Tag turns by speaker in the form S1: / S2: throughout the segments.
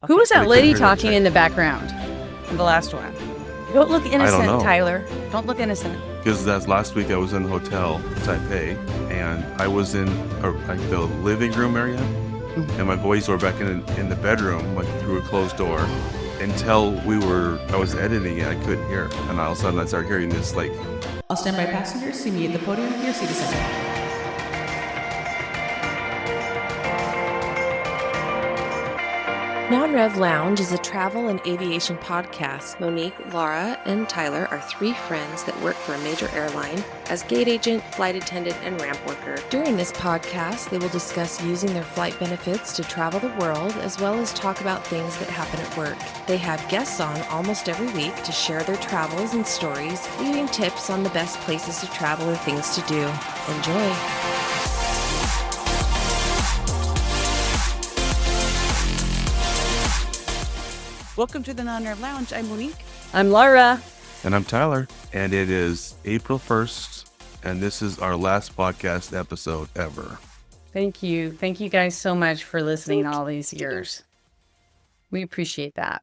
S1: Who was that
S2: They
S1: lady
S2: couldn't hear that
S1: talking
S2: check.
S1: in the background?
S3: The last one.
S1: Don't look innocent,
S2: know.
S1: Tyler. Don't look innocent.
S2: Because that's last week I was in the hotel, Taipei, and I was in like the living room area, and my boys were back in the bedroom, like through a closed door, until I was editing it, I couldn't hear, and all of a sudden I started hearing this like,
S3: All standby passengers, see me at the podium with your seat assignment.
S4: Non-Rev Lounge is a travel and aviation podcast. Monique, Lara, and Tyler are three friends that work for a major airline as gate agent, flight attendant, and ramp worker. During this podcast, they will discuss using their flight benefits to travel the world, as well as talk about things that happen at work. They have guests on almost every week to share their travels and stories, leaving tips on the best places to travel or things to do. Enjoy.
S3: Welcome to the Non-Rev Lounge. I'm Monique.
S1: I'm Lara.
S2: and I'm Tyler, and it is April 1st, and this is our last podcast episode ever.
S1: Thank you. Thank you guys so much for listening all these years. We appreciate that.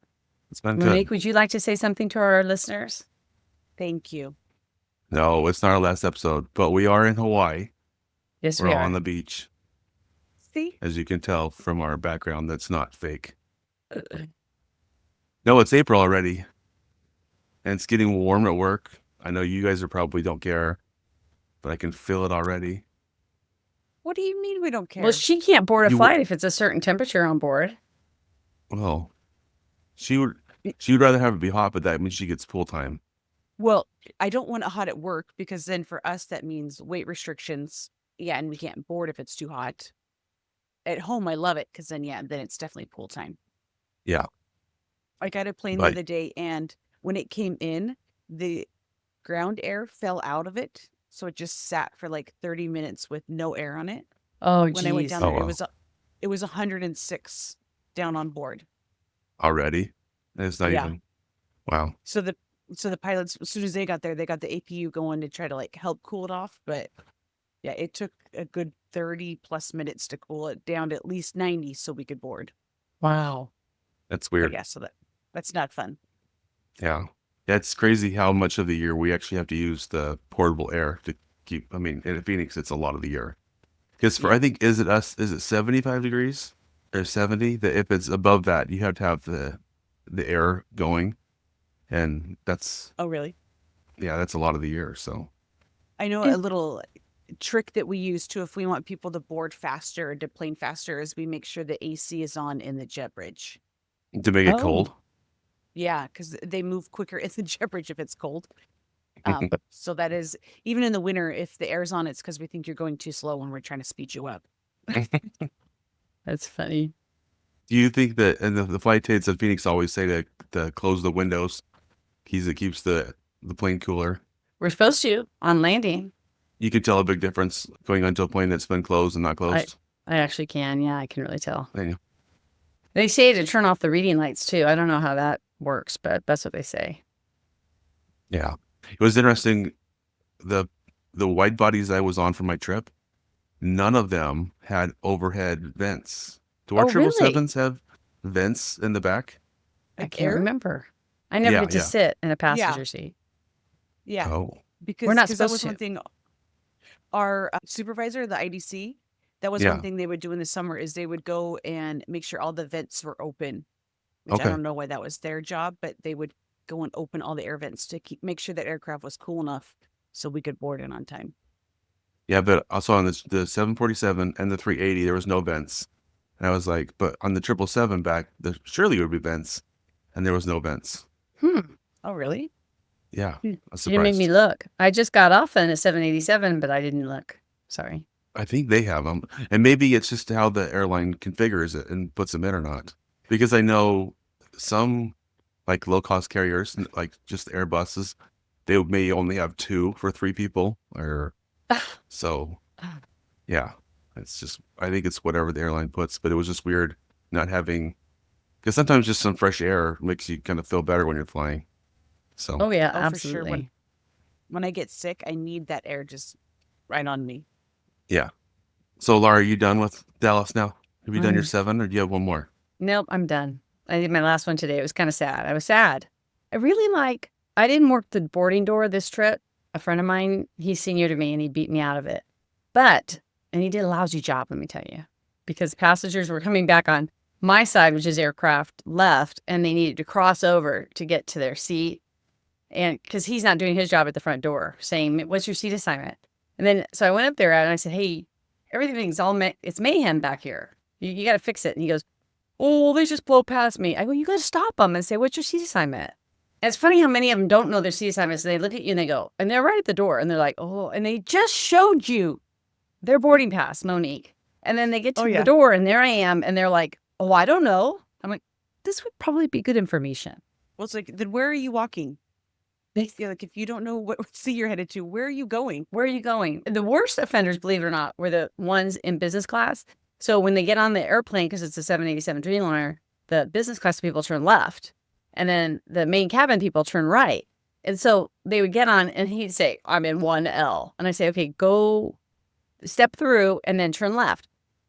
S2: It's been
S1: Monique,
S2: good.
S1: would you like to say something to our listeners?
S3: Thank you.
S2: No, it's not our last episode, but we are in Hawaii.
S1: Yes,
S2: We're
S1: we
S2: all
S1: are.
S2: on the beach,
S3: See?
S2: as you can tell from our background. That's not fake. No, it's April already, and it's getting warm at work. I know you guys probably don't care, but I can feel it already.
S3: What do you mean we don't care?
S1: Well, she can't board a
S2: You-
S1: flight if it's a certain temperature on board.
S2: Well, she would rather have it be hot, but that means she gets full time.
S3: Well, I don't want it hot at work because then for us that means weight restrictions. Yeah, and we can't board if it's too hot. At home, I love it because then it's definitely pool time.
S2: Yeah.
S3: I got a plane the
S2: Right.
S3: other day, and when it came in, the ground air fell out of it, so it just sat for like 30 minutes with no air on it.
S1: Oh,
S3: When I went down
S2: Oh,
S3: there,
S2: wow.
S3: it was 106 down on board.
S2: Already? It's not
S3: Yeah.
S2: even. Wow.
S3: So the pilots, as soon as they got there, they got the APU going to try to like help cool it off. But yeah, it took a good 30 plus minutes to cool it down to at least 90 so we could board.
S1: wow.
S2: That's
S3: But
S2: weird.
S3: yeah, so that's not fun.
S2: Yeah. Yeah, it's crazy how much of the year we actually have to use the portable air to keep. I mean, in Phoenix, it's a lot of the year. Because I think, is it 75 degrees or 70? That if it's above that, you have to have the air going. And that's
S3: Oh, really?
S2: that's a lot of the year. So,
S3: I know
S1: Yeah.
S3: a little trick that we use too if we want people to board faster or to plane faster is we make sure the AC is on in the jet bridge.
S2: to make it
S1: Oh.
S2: cold.
S3: Yeah, because they move quicker in the jet bridge if it's cold. So that is, even in the winter, if the air's on, it's because we think you're going too slow when we're trying to speed you up.
S1: That's funny.
S2: Do you think that, and the flight attendants of Phoenix always say to close the windows, it keeps the plane cooler?
S1: We're supposed to on landing.
S2: You can tell a big difference going onto a plane that's been closed and not closed.
S1: I actually can. Yeah, I can really tell.
S2: There you go.
S1: They say to turn off the reading lights too. I don't know how that works, but that's what they say.
S2: Yeah. It was interesting. The wide bodies I was on for my trip, none of them had overhead vents. Do our
S1: Oh, really?
S2: 777s have vents in the back?
S1: I
S3: Like
S1: can't
S3: air?
S1: remember. I never
S2: Yeah,
S1: get to
S2: yeah.
S1: sit in a passenger seat.
S3: Yeah,
S2: Oh.
S3: because
S1: We're not
S3: 'cause that
S1: supposed
S3: was
S1: to.
S3: one thing. Our supervisor, the IDC, that was
S2: Yeah.
S3: one thing they would do in the summer is they would go and make sure all the vents were open. Which
S2: Okay.
S3: I don't know why that was their job, but they would go and open all the air vents to make sure the aircraft was cool enough so we could board in on time.
S2: Yeah, but also on the 747 and the 380, there was no vents. And I was like, but on the 777 back, there surely would be vents. And there was no vents.
S3: Oh, really?
S2: Yeah.
S1: Hmm.
S2: I was
S1: You didn't make me
S2: surprised.
S1: look. I just got off in a 787, but I didn't look. Sorry.
S2: I think they have them. And maybe it's just how the airline configures it and puts them in or not. Because I know some like low-cost carriers, like just Airbuses, they may only have 2 for 3 people. So, yeah. It's just, I think it's whatever the airline puts. But it was just weird not having, because sometimes just some fresh air makes you kind of feel better when you're flying. So,
S1: Oh yeah,
S3: Oh, for sure.
S1: absolutely.
S3: When I get sick, I need that air just right on me.
S2: yeah. So, Lara, are you done with Dallas now? Have you done your
S1: Mm.
S2: 7 or do you have one more?
S1: Nope, I'm done. I did my last one today. It was kind of sad. I was sad. I didn't work the boarding door this trip. A friend of mine, he's senior to me and he beat me out of it. And he did a lousy job, let me tell you, because passengers were coming back on my side, which is aircraft left, and they needed to cross over to get to their seat. And because he's not doing his job at the front door, saying, "What's your seat assignment?" And then, so I went up there and I said, "Hey, everything's it's mayhem back here. You got to fix it." And he goes, "Oh, they just blow past me." I go, "You got to stop them and say, what's your seat assignment?" And it's funny how many of them don't know their seat assignments. And they look at you and they go, and they're right at the door. And they're like, "Oh," and they just showed you their boarding pass, Monique. And then they get to the door and there I am. And they're like, "Oh, I don't know." I'm like, this would probably be good information.
S3: Well, it's like, then where are you walking? Yeah, like if you don't know what seat you're headed to, where are you going?
S1: Where are you going? The worst offenders, believe it or not, were the ones in business class. So when they get on the airplane, because it's a 787 Dreamliner, the business class people turn left. And then the main cabin people turn right. And so they would get on and he'd say, "I'm in 1L." And I say, "Okay, go step through and then turn left."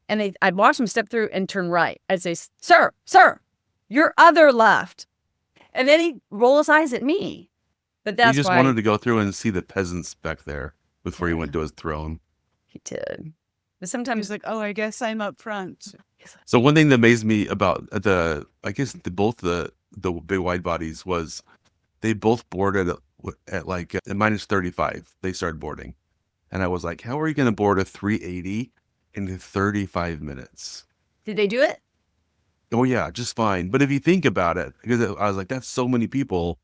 S1: And I'd watch them step through and turn right. I'd say, "Sir, your other left." And then he'd roll his eyes at me. But that's
S2: He just
S1: why
S2: wanted to go through and see the peasants back there before he went to his throne.
S1: he did. But
S3: He's
S1: sometimes
S3: like, "Oh, I guess I'm up front."
S2: So one thing that amazed me about both the big wide bodies was they both boarded at like at -35. They started boarding, and I was like, "How are you going to board a 380 in 35 minutes?"
S1: did they do it?
S2: Oh yeah, just fine. But if you think about it, because I was like, that's so many people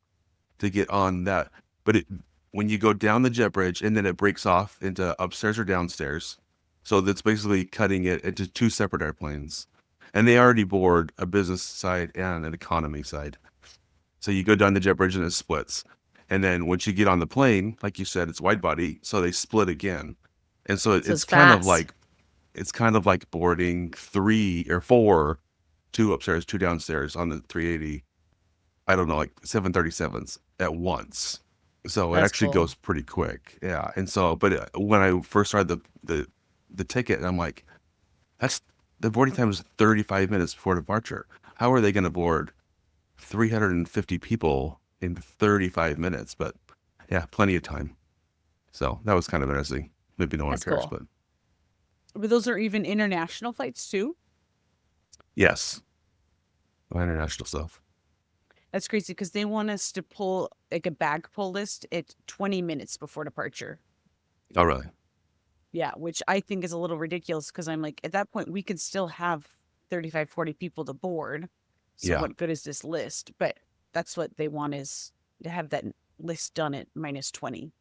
S2: to get on that. But when you go down the jet bridge and then it breaks off into upstairs or downstairs, so that's basically cutting it into two separate airplanes. And they already board a business side and an economy side. So you go down the jet bridge and it splits. And then once you get on the plane, like you said, it's wide body, so they split again. And so it's kind of like boarding 3 or 4, 2 upstairs, 2 downstairs on the 380. I don't know, like 737s at once. So it
S1: That's
S2: actually
S1: cool.
S2: goes pretty quick. Yeah. And so, but when I first started the ticket, I'm like, that's the boarding time is 35 minutes before departure. How are they going to board 350 people in 35 minutes? But yeah, plenty of time. So that was kind of interesting. Maybe no one
S1: That's
S2: cares,
S1: cool.
S3: But those are even international flights too.
S2: yes. International stuff.
S3: That's crazy because they want us to pull like a bag pull list at 20 minutes before departure.
S2: Oh, really?
S3: Yeah, which I think is a little ridiculous because I'm like, at that point, we could still have 35, 40 people to board. So
S2: Yeah.
S3: what good is this list? But that's what they want, is to have that list done at -20.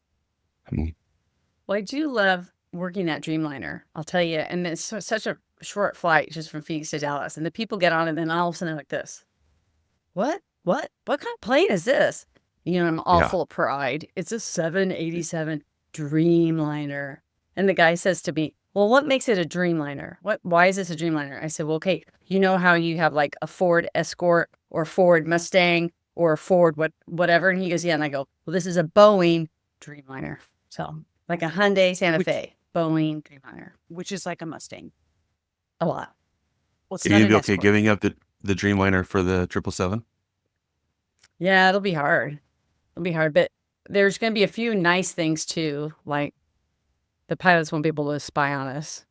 S1: Well, I do love working that Dreamliner, I'll tell you. And it's such a short flight just from Phoenix to Dallas. And the people get on and then all of a sudden they're like this. What kind of plane is this? I'm all
S2: Yeah.
S1: full of pride. It's a 787 Dreamliner. And the guy says to me, "Well, what makes it a Dreamliner? Why is this a Dreamliner?" I said, "Well, okay, you know how you have like a Ford Escort or Ford Mustang or a Ford whatever?" And he goes, "Yeah." And I go, "Well, this is a Boeing Dreamliner." So like a Hyundai Santa Fe, Boeing Dreamliner.
S3: Which is like a Mustang.
S1: A lot.
S3: Well, it's
S2: Are
S3: not
S2: you
S3: an
S2: gonna be okay
S3: Escort.
S2: giving up the Dreamliner for the 777?
S1: Yeah, it'll be hard. It'll be hard, but there's going to be a few nice things too, like the pilots won't be able to spy on us.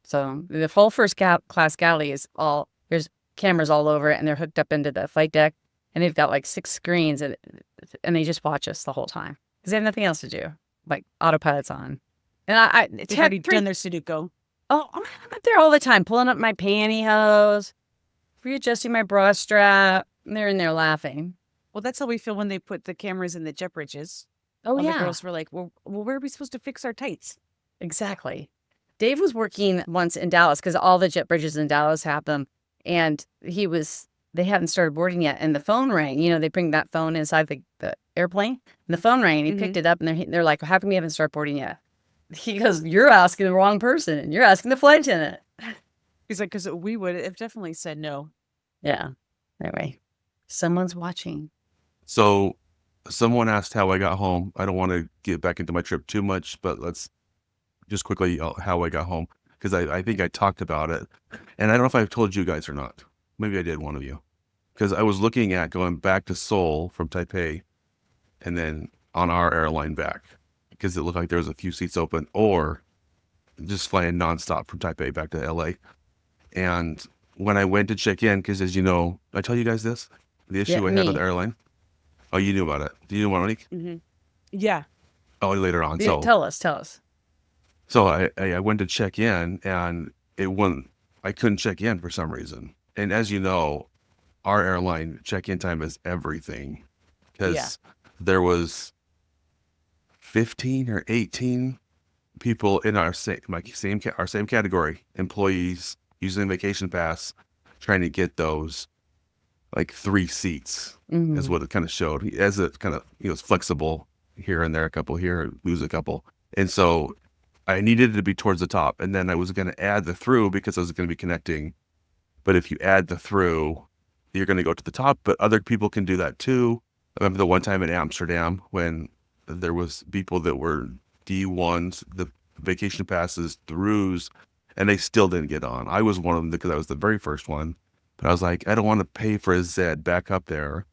S1: So the whole first class galley is there's cameras all over it, and they're hooked up into the flight deck, and they've got like 6 screens, and they just watch us the whole time because they have nothing else to do, like autopilot's on. And
S3: They've already done their Sudoku.
S1: Oh, I'm up there all the time, pulling up my pantyhose, readjusting my bra strap, and they're in there laughing.
S3: Well, that's how we feel when they put the cameras in the jet bridges.
S1: Oh,
S3: All
S1: yeah.
S3: the girls were like, well, where are we supposed to fix our tights?
S1: Exactly. Dave was working once in Dallas because all the jet bridges in Dallas have them. And they hadn't started boarding yet. And the phone rang. They bring that phone inside the airplane. And the phone rang and he picked it up and they're like, "How come you haven't started boarding yet?" He goes, "You're asking the wrong person. And you're asking the flight attendant."
S3: He's like, because we would have definitely said no.
S1: Yeah. Anyway, someone's watching.
S2: So someone asked how I got home. I don't want to get back into my trip too much, but let's just quickly how I got home, because I think I talked about it. And I don't know if I've told you guys or not. Maybe I did, one of you. because I was looking at going back to Seoul from Taipei and then on our airline back because it looked like there was a few seats open, or just flying nonstop from Taipei back to LA. And when I went to check in, because as you know, I tell you guys this, the issue I had with the airline. Oh, you knew about it. Do you know, Monique?
S3: Mm-hmm. Yeah.
S2: Oh, later on.
S1: Yeah,
S2: So
S1: tell us.
S2: So I went to check in and it wouldn't, I couldn't check in for some reason. And as you know, our airline check-in time is everything because there was 15 or 18 people in our same category, employees using vacation pass, trying to get those like 3 seats is what it kind of showed. As it kind of, it's flexible here and there, a couple here, lose a couple. And so I needed it to be towards the top, and then I was going to add the through because I was going to be connecting. But if you add the through, you're going to go to the top, but other people can do that too. I remember the one time in Amsterdam when there was people that were D1s, the vacation passes, throughs, and they still didn't get on. I was one of them because I was the very first one. But I was like, I don't want to pay for a Z back up there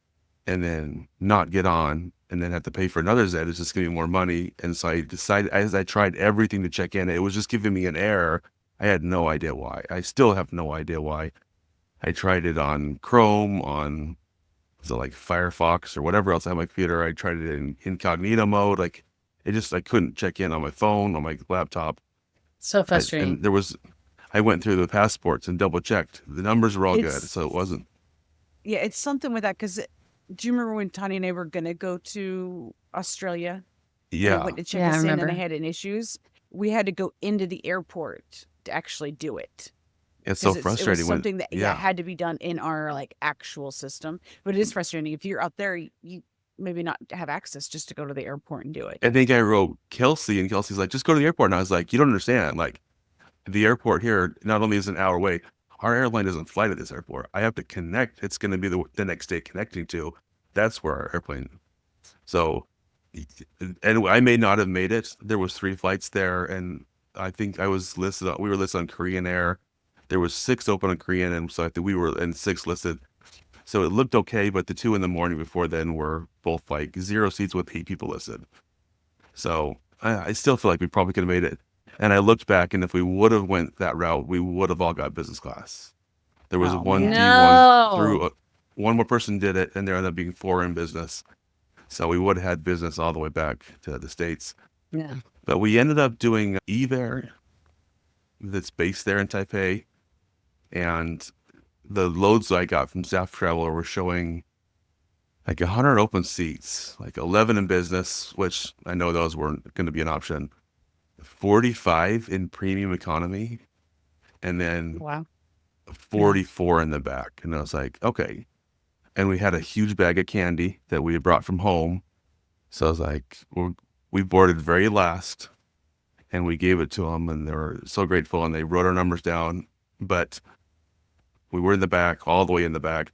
S2: and then not get on and then have to pay for another Z. It's just going to be more money. And so I decided, as I tried everything to check in, it was just giving me an error. I had no idea why. I still have no idea why. I tried it on Chrome, on, was it like Firefox or whatever else I had on my computer. I tried it in incognito mode. Like, I couldn't check in on my phone, on my laptop.
S1: So frustrating.
S2: And I went through the passports and double checked. The numbers were all good, so it wasn't.
S3: Yeah, it's something with that because do you remember when Tanya and I were going to go to Australia?
S2: Yeah.
S3: And I went to check
S1: Yeah, I
S3: us in and
S1: remember.
S3: I had an issues. We had to go into the airport to actually do it.
S2: It's so
S3: 'Cause
S2: frustrating
S3: It was something that
S2: yeah.
S3: had to be done in our like actual system. But it is frustrating. If you're out there, you maybe not have access just to go to the airport and do it.
S2: I think I wrote Kelsey, and Kelsey's like, just go to the airport. And I was like, you don't understand. Like, the airport here not only is an hour away, our airline doesn't fly to this airport. I have to connect. It's going to be the next day connecting to. That's where our airplane. So, and I may not have made it. There was 3 flights there, and I think we were listed on Korean Air. There was 6 open on Korean, and so I think we were in 6 listed. So it looked okay, but the 2 in the morning before then were both like 0 seats with 8 people listed. So I still feel like we probably could have made it. And I looked back, and if we would have went that route, we would have all got business class. There was one
S3: man.
S2: D1 through, one more person did it, and there ended up being 4 in business. So we would have had business all the way back to the States.
S1: Yeah.
S2: But we ended up doing eVair that's based there in Taipei. And the loads I got from Staff Traveler were showing like 100 open seats, like 11 in business, which I know those weren't going to be an option. 45 in premium economy, and then
S1: Wow.
S2: 44 in the back. And I was like, okay. And we had a huge bag of candy that we had brought from home. So I was like, we boarded very last, and we gave it to them, and they were so grateful, and they wrote our numbers down. But we were in the back, all the way in the back,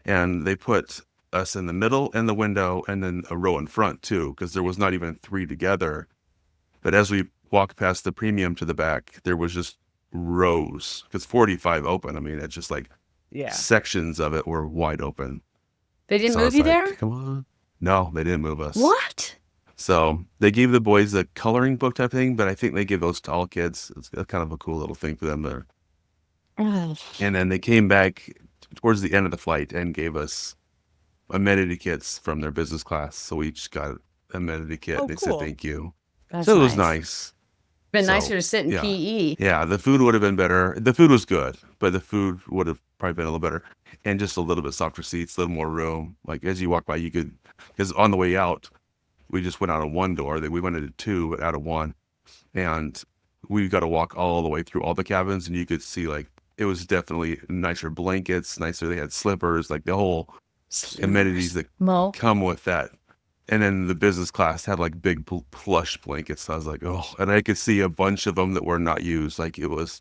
S2: and they put us in the middle and the window, and then a row in front too, because there was not even 3 together. But as we walked past the premium to the back, there was just rows, because 45 open. I mean, it's just like sections of it were wide open.
S1: They didn't
S2: So I
S1: move
S2: was
S1: you
S2: like,
S1: there?
S2: Come on. No, they didn't move us.
S1: What?
S2: So they gave the boys a coloring book type thing, but I think they give those to all kids. It's kind of a cool little thing for them there.
S1: Oh.
S2: And then they came back towards the end of the flight and gave us amenity kits from their business class. So we each got an amenity kit, and they
S3: cool.
S2: said thank you.
S1: That's
S2: So it was nice.
S1: Been
S2: So,
S1: nicer to sit in
S2: yeah.
S1: PE.
S2: Yeah, the food would have been better. The food was good, but the food would have probably been a little better. And just a little bit softer seats, a little more room. Like as you walk by, you could, because on the way out, we just went out of one door. We went into 2, but out of 1. And we got to walk all the way through all the cabins, and you could see like, it was definitely nicer blankets, nicer. They had slippers, like the whole amenities that
S1: Mo.
S2: come with that. And then the business class had like big plush blankets. So I was like, oh, and I could see a bunch of them that were not used. Like it was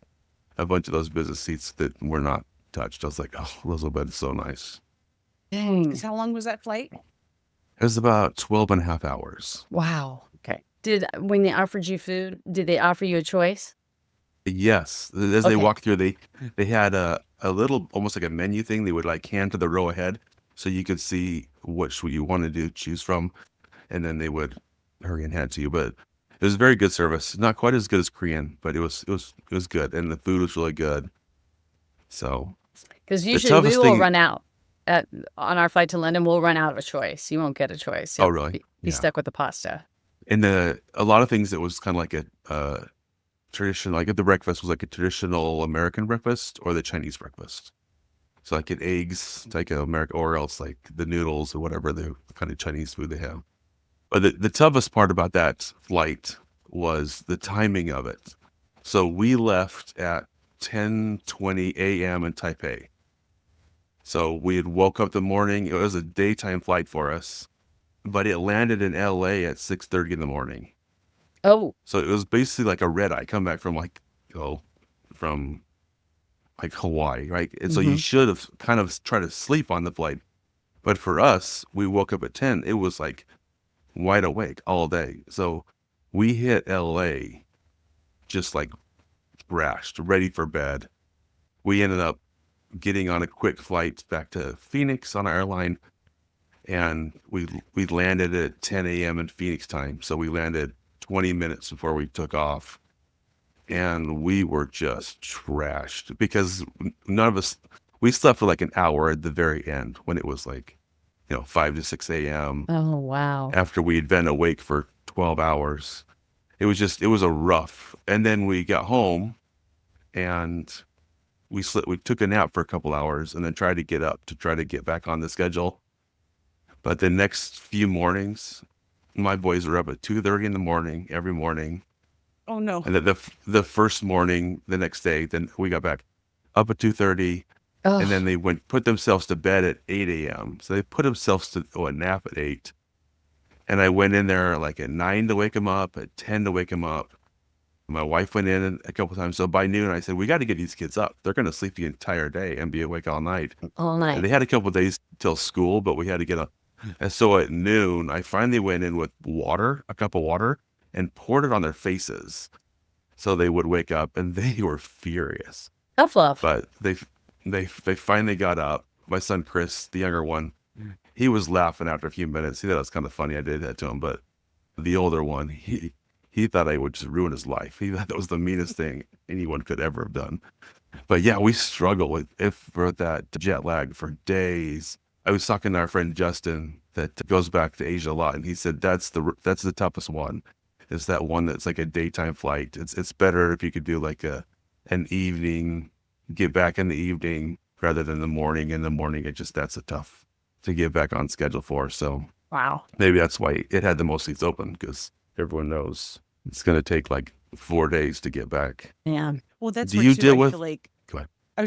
S2: a bunch of those business seats that were not touched. I was like, oh, those will be so nice.
S1: Dang.
S3: How long was that flight?
S2: It was about 12 and a half hours.
S1: Wow. Okay. When they offered you food, did they offer you a choice?
S2: Yes, as they
S1: Okay.
S2: walked through, they had a little, almost like a menu thing. They would like hand to the row ahead, so you could see which you wanted to choose from, and then they would hurry and hand to you. But it was very good service. Not quite as good as Korean, but it was good, and the food was really good. So
S1: Because
S2: the
S1: usually we
S2: toughest
S1: will
S2: thing.
S1: run out on our flight to London. We'll run out of a choice. You won't get a choice.
S2: Oh,
S1: You'll
S2: really?
S1: be
S2: Yeah.
S1: stuck with the pasta.
S2: And a lot of things that was kind of like a tradition, like at the breakfast was like a traditional American breakfast or the Chinese breakfast. So like eggs, like America, or else like the noodles or whatever the kind of Chinese food they have. But the toughest part about that flight was the timing of it. So we left at 10:20 a.m. in Taipei. So we had woke up the morning. It was a daytime flight for us, but it landed in LA at 6:30 in the morning.
S1: Oh,
S2: So it was basically like a red eye come back from from like Hawaii, right? And so you should have kind of tried to sleep on the flight. But for us, we woke up at 10. It was like wide awake all day. So we hit LA just like rashed, ready for bed. We ended up getting on a quick flight back to Phoenix on our airline, and we landed at 10 a.m. in Phoenix time. So we landed 20 minutes before we took off, and we were just trashed because none of us, we slept for like an hour at the very end when it was like 5 to 6 a.m.
S1: oh, wow.
S2: after we'd been awake for 12 hours. It was a rough. And then we got home and we took a nap for a couple hours and then tried to get up to try to get back on the schedule. But the next few mornings, my boys were up at 2:30 in the morning every morning.
S3: Oh no.
S2: And the first morning, the next day, then we got back up at 2:30,
S1: Oh,
S2: and then they put themselves to bed at 8 a.m. So they put themselves to a nap at 8. And I went in there like at 9 to wake them up, at 10 to wake them up. My wife went in a couple times. So by noon, I said, we got to get these kids up. They're going to sleep the entire day and be awake all night.
S1: all
S2: And
S1: night.
S2: they had a couple of days till school, but we had to get up. And so at noon, I finally went in with a cup of water, and poured it on their faces so they would wake up, and they were furious.
S1: Tough love.
S2: But they finally got up. My son Chris, the younger one, he was laughing after a few minutes. He thought it was kind of funny I did that to him. But the older one, he thought I would just ruin his life. He thought that was the meanest thing anyone could ever have done. But yeah, we struggle with that jet lag for days. I was talking to our friend Justin that goes back to Asia a lot, and he said that's the toughest one. Is that one that's like a daytime flight. It's better if you could do like an evening, get back in the evening rather than the morning. In the morning, that's a tough to get back on schedule for. So
S1: Wow.
S2: maybe that's why it had the most seats open, because everyone knows it's going to take like 4 days to get back.
S1: Yeah.
S3: Well, that's
S2: Do
S3: where
S2: you
S3: too,
S2: deal
S3: I
S2: with-
S3: feel like
S2: Go ahead.
S3: I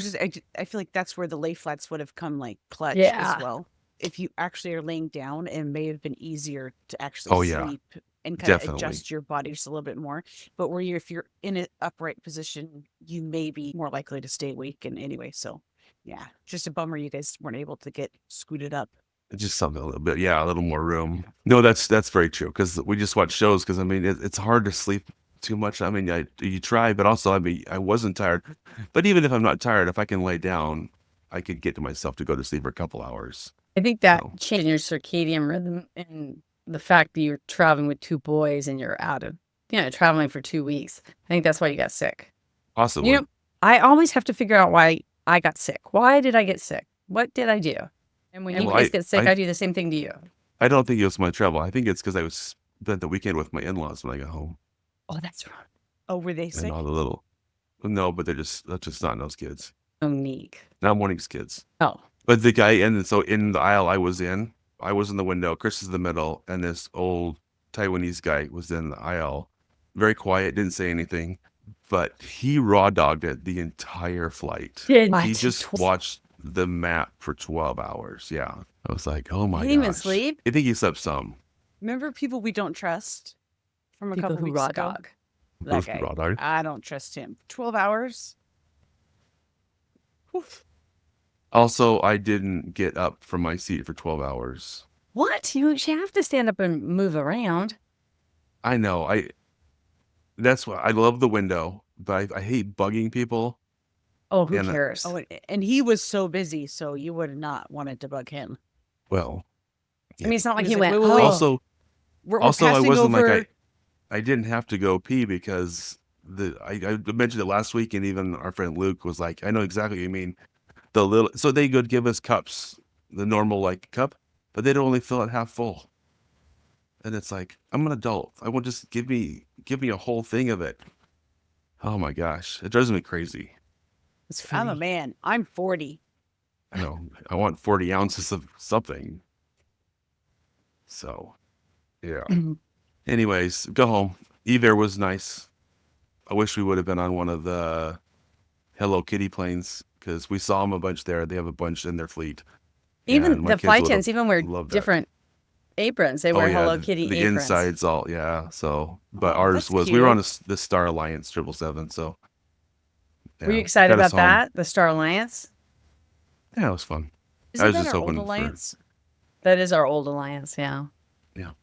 S3: feel like that's where the lay flats would have come like clutch
S1: Yeah.
S3: as well. If you actually are laying down, it may have been easier to actually
S2: Oh, yeah.
S3: sleep and kind of
S2: Definitely.
S3: adjust your body just a little bit more. But if you're in an upright position, you may be more likely to stay awake. And anyway, so yeah, just a bummer you guys weren't able to get scooted up.
S2: Just something a little bit, yeah, a little more room. No, that's very true, because we just watch shows. Because I mean, it's hard to sleep too much. I mean, you try, but also I wasn't tired. But even if I'm not tired, if I can lay down, I could get to myself to go to sleep for a couple hours.
S1: I think that
S2: So-
S1: change in your circadian rhythm and the fact that you're traveling with two boys and you're out of, traveling for 2 weeks. I think that's why you got sick.
S2: Possibly.
S1: I always have to figure out why I got sick. Why did I get sick? What did I do? And when you
S2: Well,
S1: guys get sick,
S2: I-
S1: I do the same thing to you.
S2: I don't think it was my travel. I think it's because I spent the weekend with my in-laws when I got home,
S1: Oh, that's right.
S3: Oh, were they sick?
S2: and all the little. No, but that's just not those kids.
S1: Monique.
S2: Not Monique's kids.
S1: Oh,
S2: But the guy, and so in the aisle I was in the window, Chris is in the middle, and this old Taiwanese guy was in the aisle. Very quiet, didn't say anything, but he raw dogged it the entire flight.
S1: did
S2: He just watched the map for 12 hours. Yeah. I was like, oh my
S1: He didn't even
S2: gosh.
S1: sleep?
S2: I think he slept some.
S3: Remember people we don't trust from a
S1: People
S3: couple
S1: who
S3: weeks
S1: raw
S3: ago?
S1: dog.
S3: That guy.
S2: Raw dog.
S3: I don't trust him. 12 hours? Whew.
S2: Also, I didn't get up from my seat for 12 hours.
S1: What? You have to stand up and move around.
S2: I know. That's why I love the window, but I hate bugging people.
S1: Oh, who
S2: And,
S1: cares?
S3: Oh, and he was so busy, so you would have not wanted to bug him.
S2: well,
S1: I mean, it's not like
S3: He
S1: he
S3: was like,
S1: went,
S3: wait, wait, wait.
S1: oh,
S2: also,
S3: We're
S2: also I
S3: passing
S2: wasn't
S3: over.
S2: like I didn't have to go pee because I mentioned it last week, and even our friend Luke was like, I know exactly what you mean. The little, so they would give us cups, the normal like cup, but they'd only fill it half full. And it's like, I'm an adult. I want just give me a whole thing of it. Oh my gosh, it drives me crazy.
S1: it's
S3: I'm a
S1: free.
S3: man. I'm 40.
S2: I know. I want 40 ounces of something. So, yeah. Anyways, go home. Evair was nice. I wish we would have been on one of the Hello Kitty planes because we saw them a bunch there. They have a bunch in their fleet. And
S1: Even
S2: my
S1: the
S2: kids
S1: flight
S2: would
S1: attendants
S2: have
S1: even wear
S2: loved that.
S1: different aprons. They
S2: Oh
S1: wear
S2: yeah,
S1: Hello Kitty
S2: the
S1: aprons.
S2: insides all so. But
S3: Oh,
S2: ours
S3: that's
S2: was we were on
S3: cute.
S2: the Star Alliance 777. So
S1: Were you
S2: yeah,
S1: excited
S2: got us
S1: about
S2: home.
S1: that? The Star Alliance?
S2: Yeah, it was fun. I
S3: Isn't
S2: was
S3: that
S2: just
S3: our old
S2: hoping for
S3: alliance?
S1: That is our old alliance, yeah.
S3: Now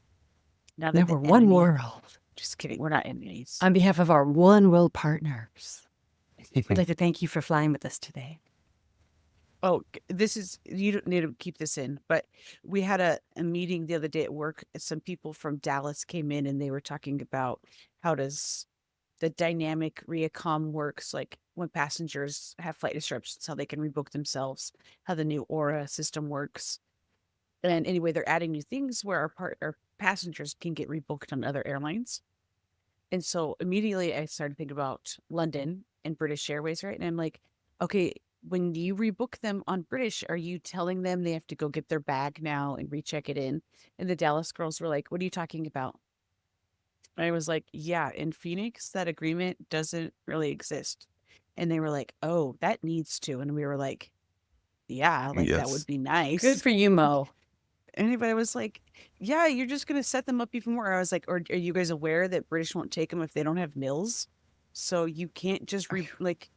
S1: Now
S3: that
S1: we're
S3: the
S1: one
S3: enemy-
S1: world.
S3: Just kidding. We're not enemies.
S1: On behalf of our one world partners, I'd like to thank you for flying with us today.
S3: Oh, this is, you don't need to keep this in, but we had a meeting the other day at work. Some people from Dallas came in and they were talking about how does the dynamic reaccom works, like when passengers have flight disruptions, how they can rebook themselves, how the new Aura system works. And anyway, they're adding new things where our passengers can get rebooked on other airlines. And so immediately I started thinking about London and British Airways, right? And I'm like, okay, when you rebook them on British, are you telling them they have to go get their bag now and recheck it in? And the Dallas girls were like, what are you talking about? And I was like, yeah, in Phoenix, that agreement doesn't really exist. And they were like, oh, that needs to. And we were like, yeah, like that
S2: Yes.
S3: would be nice.
S1: Good for you, Mo.
S3: Anybody was like, yeah, you're just going to set them up even more. I was like, or are you guys aware that British won't take them if they don't have mills? So you can't just like,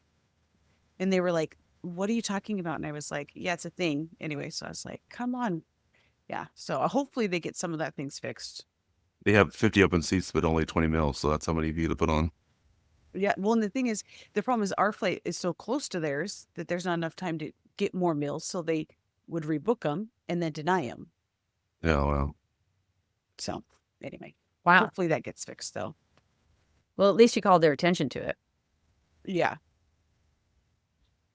S3: and they were like, what are you talking about? And I was like, yeah, it's a thing. Anyway, so I was like, come on. Yeah. So hopefully they get some of that things fixed.
S2: They have 50 open seats, but only 20 mils, so that's how many of you to put on.
S3: Yeah. Well, and the thing is, the problem is our flight is so close to theirs that there's not enough time to get more meals. So they would rebook them and then deny them.
S2: Yeah, well,
S3: So anyway,
S1: Wow.
S3: hopefully that gets fixed though.
S1: Well, at least you called their attention to it.
S3: Yeah.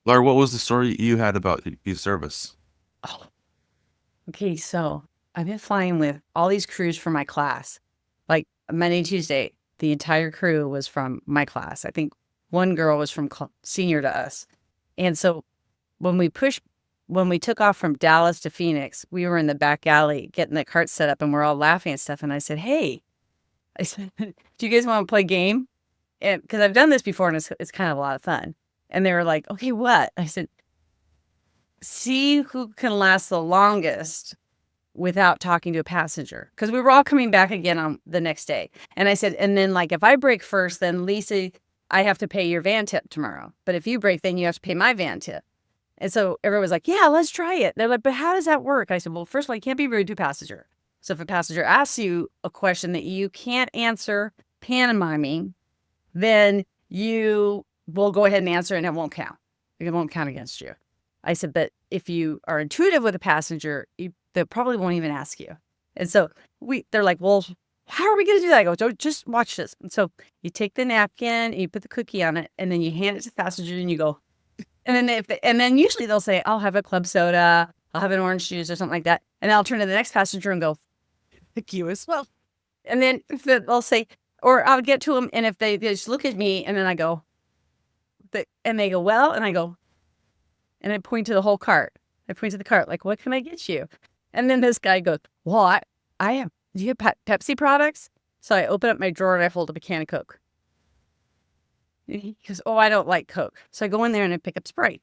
S2: Lara, what was the story you had about your service?
S1: Oh. Okay, so I've been flying with all these crews from my class. Like Monday, Tuesday, the entire crew was from my class. I think one girl was from senior to us. And so when we took off from Dallas to Phoenix, we were in the back alley getting the cart set up and we're all laughing and stuff. And I said, hey, do you guys want to play a game? And because I've done this before and it's kind of a lot of fun. And they were like, okay, what? I said, see who can last the longest without talking to a passenger. Because we were all coming back again on the next day. And I said, and then like, if I break first, then Lisa, I have to pay your van tip tomorrow. But if you break, then you have to pay my van tip. And so everyone was like, yeah, let's try it. They're like, but how does that work? I said, well, first of all, you can't be rude to a passenger. So if a passenger asks you a question that you can't answer pantomiming, then you will go ahead and answer and it won't count. It won't count against you. I said, but if you are intuitive with a passenger, they probably won't even ask you. And so they're like, well, how are we going to do that? I go, just watch this. And so you take the napkin, and you put the cookie on it, and then you hand it to the passenger and you go, and then and then usually they'll say, I'll have a club soda, I'll have an orange juice or something like that. And I'll turn to the next passenger and go,
S3: Thank you as well.
S1: and then they'll say, or I'll get to them. And if they just look at me and then I go, and they go, well, and I go, and I point to the whole cart. I point to the cart, like, what can I get you? And then this guy goes, well, I have, do you have Pepsi products? So I open up my drawer and I fold up a can of Coke. And he goes, oh, I don't like Coke. So I go in there and I pick up Sprite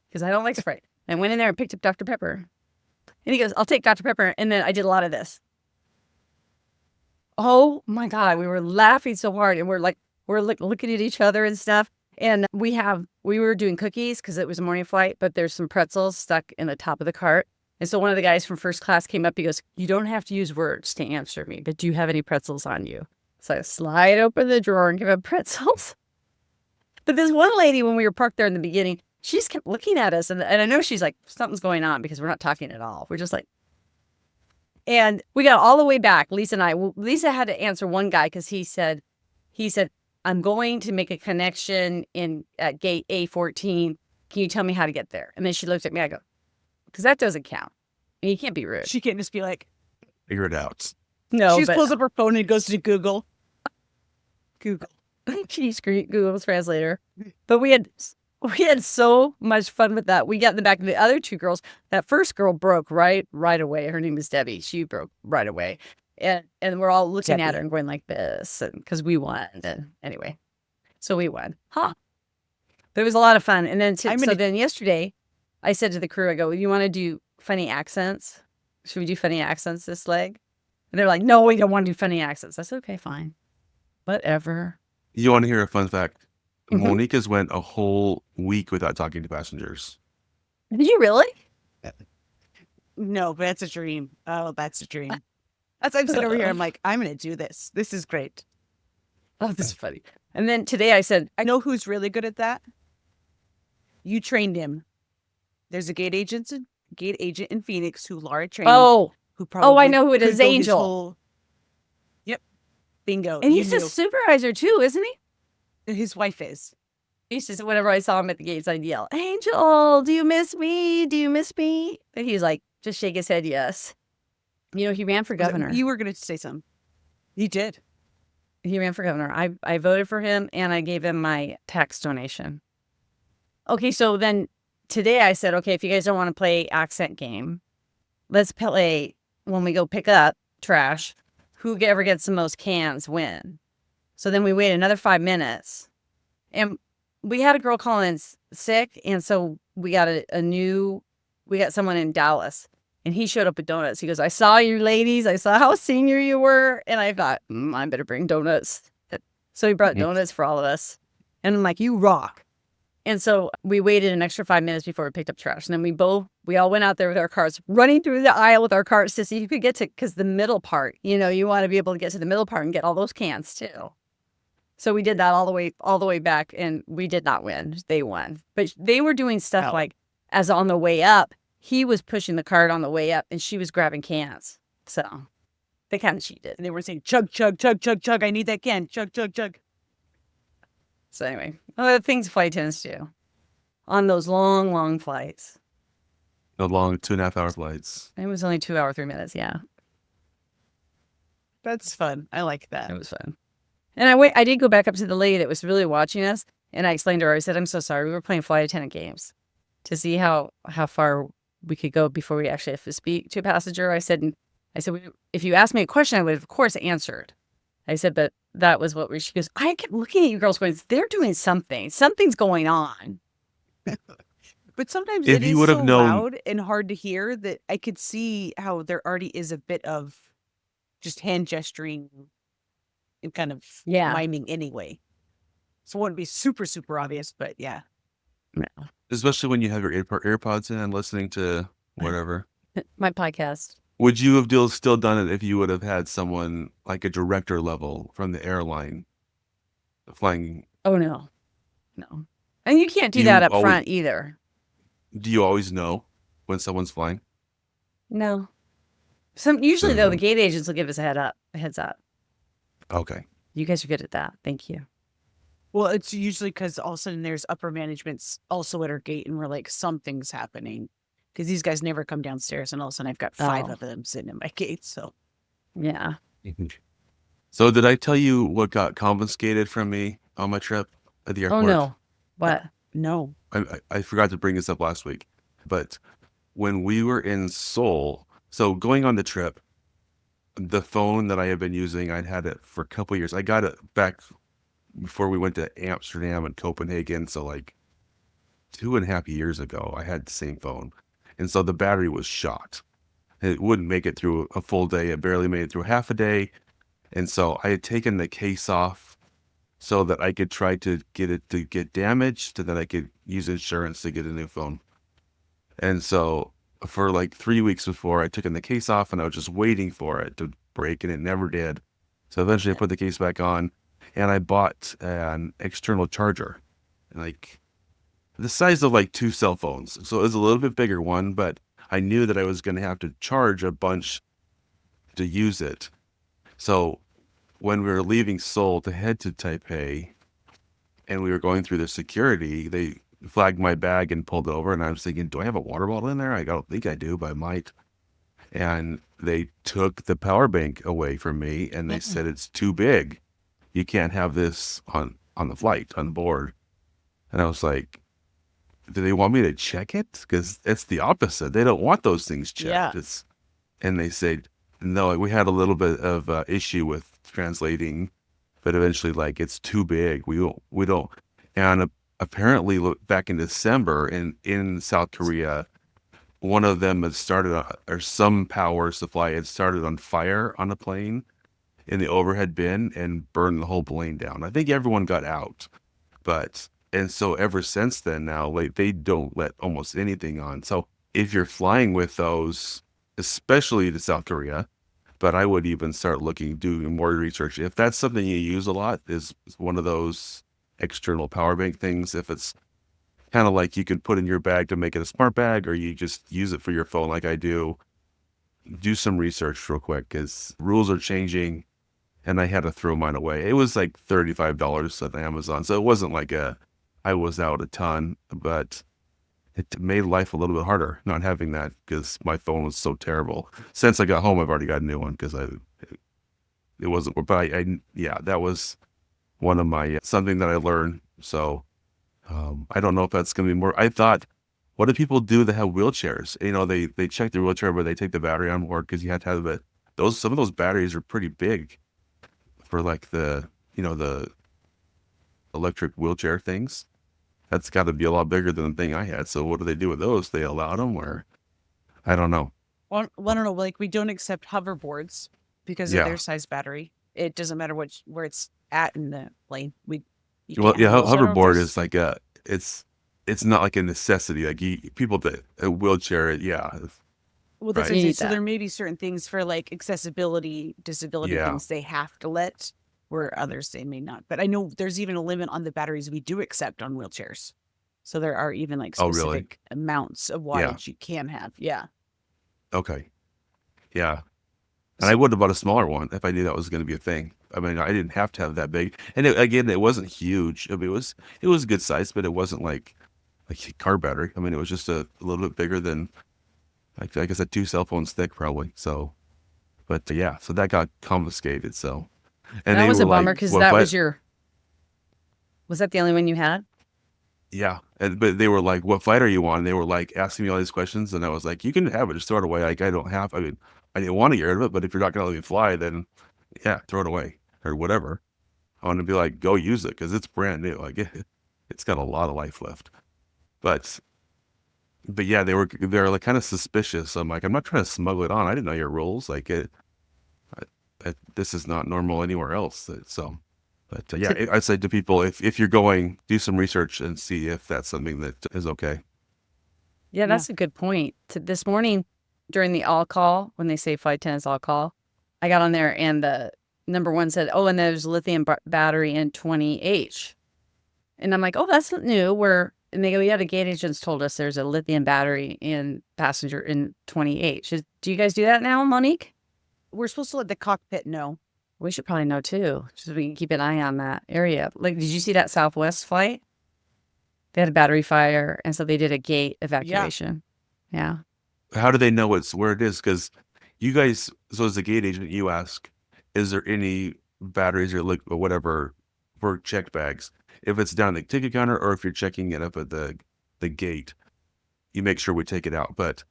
S1: because I don't like Sprite. I went in there and picked up Dr. Pepper. And he goes, I'll take Dr. Pepper. And then I did a lot of this. Oh my God, we were laughing so hard and we're looking at each other and stuff. And we were doing cookies because it was a morning flight, but there's some pretzels stuck in the top of the cart. And so one of the guys from first class came up, he goes, you don't have to use words to answer me, but do you have any pretzels on you? So I slide open the drawer and give him pretzels. But this one lady, when we were parked there in the beginning, she just kept looking at us. And I know she's like, something's going on because we're not talking at all. We're just like, and we got all the way back, Lisa and I. Well, Lisa had to answer one guy because he said, I'm going to make a connection at gate A14. Can you tell me how to get there? And then she looked at me. I go, because that doesn't count. And you can't be rude.
S3: She can't just be like,
S2: Figure it out.
S1: No,
S3: she just
S1: but
S3: pulls up her phone and goes to Google.
S1: she's Google's translator. But we had so much fun with that. We got in the back of the other two girls. That first girl broke right away. Her name is Debbie. She broke right away. And we're all looking at her and going like this, because we won. And anyway, so we won. But it was a lot of fun. And then then yesterday, I said to the crew, I go, you want to do funny accents? Should we do funny accents this leg? And they're like, no, we don't want to do funny accents. I said, okay, fine. Whatever.
S2: You want to hear a fun fact?
S1: Mhm.
S2: Monique has went a whole week without talking to passengers.
S1: Did you really?
S3: No, but that's a dream. Oh, that's a dream. That's why I'm sitting over here. I'm like, I'm going to do this. This is great.
S1: Oh, this is funny. And then today I said,
S3: I know who's really good at that. You trained him. There's a gate agent in Phoenix who Lara trained. Who probably
S1: I know who it
S3: could
S1: is,
S3: go his
S1: Angel.
S3: whole- Yep. Bingo.
S1: and
S3: You
S1: he's a
S3: knew.
S1: supervisor too, isn't he?
S3: His wife is.
S1: He used to say whenever I saw him at the gates, I'd yell, Angel, do you miss me? Do you miss me? And he's like, just shake his head, yes. You know, he ran for governor.
S3: You were going to say something. He did.
S1: He ran for governor. I voted for him and I gave him my tax donation. Okay, so then today I said, okay, if you guys don't want to play accent game, let's play when we go pick up trash, whoever gets the most cans win. So then we waited another 5 minutes and we had a girl call in sick. And so we got we got someone in Dallas and he showed up with donuts. He goes, I saw you ladies. I saw how senior you were. And I thought, I better bring donuts. So he brought donuts for all of us. And I'm like, you rock. And so we waited an extra 5 minutes before we picked up trash. And then we all went out there with our carts, running through the aisle with our carts to see who could get to, because the middle part, you want to be able to get to the middle part and get all those cans too. So we did that all the way back, and we did not win. They won. But they were doing stuff like, as on the way up, he was pushing the cart on the way up, and she was grabbing cans. So they kind of cheated.
S3: And they were saying, chug, chug, chug, chug, chug. I need that can. Chug, chug, chug.
S1: So anyway, the things flight attendants do on those long, long flights.
S2: The long 2.5-hour flights.
S1: It was only 2 hours, 3 minutes. Yeah,
S3: That's fun. I like that.
S1: it was fun. And I did go back up to the lady that was really watching us, and I explained to her. I said, I'm so sorry. We were playing flight attendant games to see how far we could go before we actually have to speak to a passenger. I said, if you asked me a question, I would have, of course, answered. I said, but that was she goes, I kept looking at you girls going, they're doing something. Something's going on.
S3: But sometimes
S2: If
S3: it
S2: you
S3: is
S2: would
S3: so
S2: have known-
S3: loud and hard to hear that I could see how there already is a bit of just hand gesturing and kind of miming anyway. So it wouldn't be super, super obvious, but yeah.
S2: Especially when you have your AirPods in and listening to whatever.
S1: My podcast.
S2: Would you have still done it if you would have had someone like a director level from the airline flying?
S1: Oh, no. And you can't do that up front either.
S2: Do you always know when someone's flying?
S1: No. Usually, though, the gate agents will give us a heads up.
S2: Okay.
S1: You guys are good at that. Thank you.
S3: Well, it's usually because all of a sudden there's upper managements also at our gate and we're like, something's happening. Because these guys never come downstairs and all of a sudden I've got 5 of them sitting at my gate. So,
S1: yeah.
S2: So did I tell you what got confiscated from me on my trip at the airport?
S1: Oh, no. What?
S3: no.
S2: I forgot to bring this up last week, but when we were in Seoul, so going on the trip, the phone that I had been using, I'd had it for a couple of years. I got it back before we went to Amsterdam and Copenhagen. So like 2.5 years ago, I had the same phone. And so the battery was shot. It wouldn't make it through a full day. It barely made it through half a day. And so I had taken the case off so that I could try to get it to get damaged, so that I could use insurance to get a new phone. And so for like 3 weeks before, I took the case off and I was just waiting for it to break, and it never did. So eventually I put the case back on and I bought an external charger. like the size of like 2 cell phones. So it was a little bit bigger one, but I knew that I was going to have to charge a bunch to use it. So when we were leaving Seoul to head to Taipei and we were going through the security, they flagged my bag and pulled it over. And I was thinking, do I have a water bottle in there? I don't think I do, but I might. And they took the power bank away from me and they said, it's too big. You can't have this on the flight, on board. And I was like, do they want me to check it? Because it's the opposite. They don't want those things checked.
S3: Yeah.
S2: And they said, no, we had a little bit of issue with translating, but eventually, like, it's too big. We don't. And apparently, back in December in South Korea, one of them had started, or some power supply had started on fire on a plane in the overhead bin and burned the whole plane down. I think everyone got out, and so ever since then now, like, they don't let almost anything on. So if you're flying with those, especially to South Korea, but I would even start doing more research. If that's something you use a lot, is one of those external power bank things. If it's kind of like you can put in your bag to make it a smart bag, or you just use it for your phone like I do some research real quick, because rules are changing and I had to throw mine away. It was like $35 at Amazon. So it wasn't like I was out a ton, but it made life a little bit harder not having that, because my phone was so terrible. Since I got home, I've already got a new one because it wasn't, but yeah, that was one of my, something that I learned. So I don't know if that's going to be more. I thought, what do people do that have wheelchairs? You know, they check their wheelchair, but they take the battery on board, because you have to have it. Some of those batteries are pretty big for like the electric wheelchair things. That's got to be a lot bigger than the thing I had. So what do they do with those? They allowed them, or I don't know.
S3: Well, I don't know. Like, we don't accept hoverboards because of
S2: Yeah.
S3: their size battery. It doesn't matter where it's at in the plane. You
S2: Well,
S3: can't
S2: yeah,
S3: have those. I don't know if
S2: hoverboard
S3: there's-
S2: is like it's not like a necessity. Like people that a wheelchair, yeah,
S3: Well, that's
S2: right.
S3: what
S1: You
S3: I'm saying.
S1: need
S3: So
S1: that.
S3: there may be certain things for like accessibility, disability
S2: Yeah.
S3: things they have to let, where others they may not. But I know there's even a limit on the batteries we do accept on wheelchairs. So there are even like
S2: Oh, really?
S3: specific amounts of
S2: Yeah.
S3: wattage you can have. Yeah.
S2: Okay, yeah. And I would have bought a smaller one if I knew that was going to be a thing. I mean, I didn't have to have that big. And again, it wasn't huge. I mean, it was a good size, but it wasn't like a car battery. I mean, it was just a little bit bigger than, like I said, 2 cell phones thick probably. So, but yeah, so that got confiscated. So, and
S1: That
S2: they
S1: was
S2: were
S1: a bummer,
S2: like,
S1: because
S2: well,
S1: that was was that the only one you had?
S2: yeah. But they were like, what flight are you on? And they were like asking me all these questions. And I was like, you can have it, just throw it away. Like, I mean, I didn't want to get rid of it, but if you're not going to let me fly, then yeah, throw it away or whatever. I want to be like, go use it, because it's brand new. Like it's got a lot of life left. But yeah, they're like kind of suspicious. I'm like, I'm not trying to smuggle it on. I didn't know your rules. Like this is not normal anywhere else. So, but yeah, I'd say to people, if you're going, do some research and see if that's something that is okay.
S1: Yeah, that's a good point. This morning during the all call, when they say flight attendants all call, I got on there and the number one said, oh, and there's lithium battery in 20H. And I'm like, oh, that's new. And they go, yeah, the gate agents told us there's a lithium battery in passenger in 20H. Do you guys do that now, Monique?
S3: We're supposed to let the cockpit know.
S1: We should probably know too, so we can keep an eye on that area. Like, did you see that Southwest flight? They had a battery fire, and so they did a gate evacuation. Yeah.
S2: How do they know where it is? Because you guys, so as a gate agent, you ask, is there any batteries or whatever for checked bags? If it's down at the ticket counter, or if you're checking it up at the gate, you make sure we take it out. But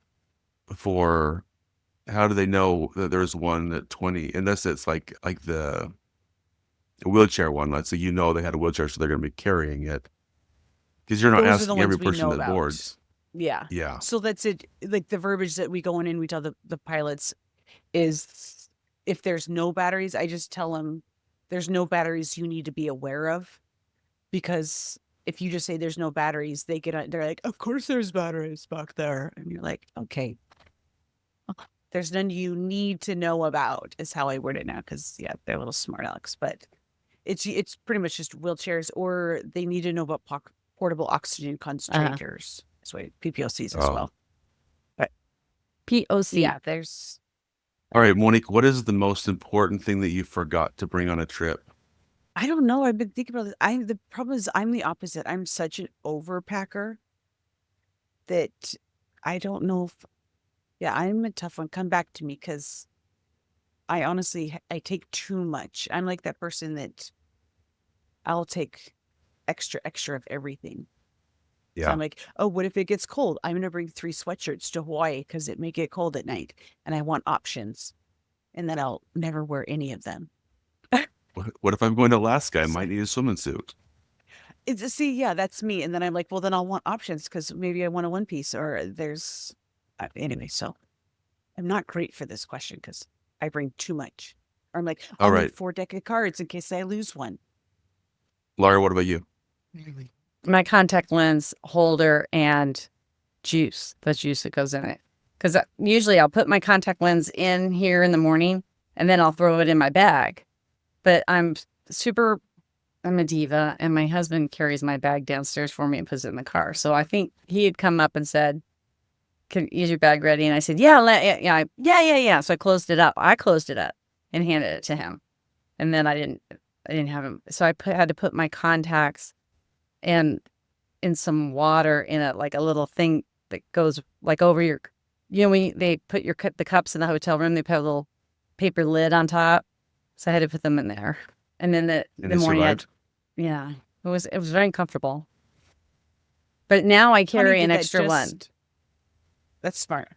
S2: how do they know that there's one at 20? Unless it's like the wheelchair one. Let's say they had a wheelchair, so they're going to be carrying it. Because you're not
S3: Those are the
S2: asking every
S3: ones we
S2: person
S3: know
S2: that
S3: about.
S2: boards.
S3: Yeah.
S2: Yeah.
S3: So that's it. Like the verbiage that we go in and we tell the pilots is, if there's no batteries, I just tell them there's no batteries you need to be aware of. Because if you just say there's no batteries, they're like, of course there's batteries back there. And you're like, okay. There's none you need to know about, is how I word it now. Because yeah, they're little smart alecks, but it's pretty much just wheelchairs, or they need to know about portable oxygen concentrators. That's what PPOCs as
S2: Oh.
S3: well.
S1: POC.
S3: Yeah, there's.
S2: All right, Monique, what is the most important thing that you forgot to bring on a trip?
S3: I don't know. I've been thinking about this. The problem is I'm the opposite. I'm such an overpacker that I don't know if. Yeah, I'm a tough one. Come back to me because I honestly I take too much. I'm like that person that I'll take extra of everything. So
S2: Yeah.
S3: I'm like, oh, what if it gets cold? I'm gonna bring 3 sweatshirts to Hawaii because it may get cold at night, and I want options, and then I'll never wear any of them.
S2: What if I'm going to Alaska? I might need a swimming suit.
S3: See, yeah, that's me. And then I'm like, well, then I'll want options because maybe I want a one piece or there's anyway. So I'm not great for this question because I bring too much. Or I'm like,
S2: All
S3: I'll
S2: right.
S3: need 4 deck of cards in case I lose one.
S2: Lara, what about you?
S1: My contact lens holder and juice, the juice that goes in it. Because usually I'll put my contact lens in here in the morning and then I'll throw it in my bag. But I'm a diva, and my husband carries my bag downstairs for me and puts it in the car. So I think he had come up and said, is your bag ready? And I said, yeah. So I closed it up. I closed it up and handed it to him. And then I didn't have him. So I had to put my contacts and in some water in a little thing that goes like over your, when they put the cups in the hotel room, they put a little paper lid on top. So I had to put them in there. And then the morning,
S2: survived?
S1: it was very comfortable. But now I carry
S3: Tony
S1: an
S3: did that
S1: extra one.
S3: That's smart.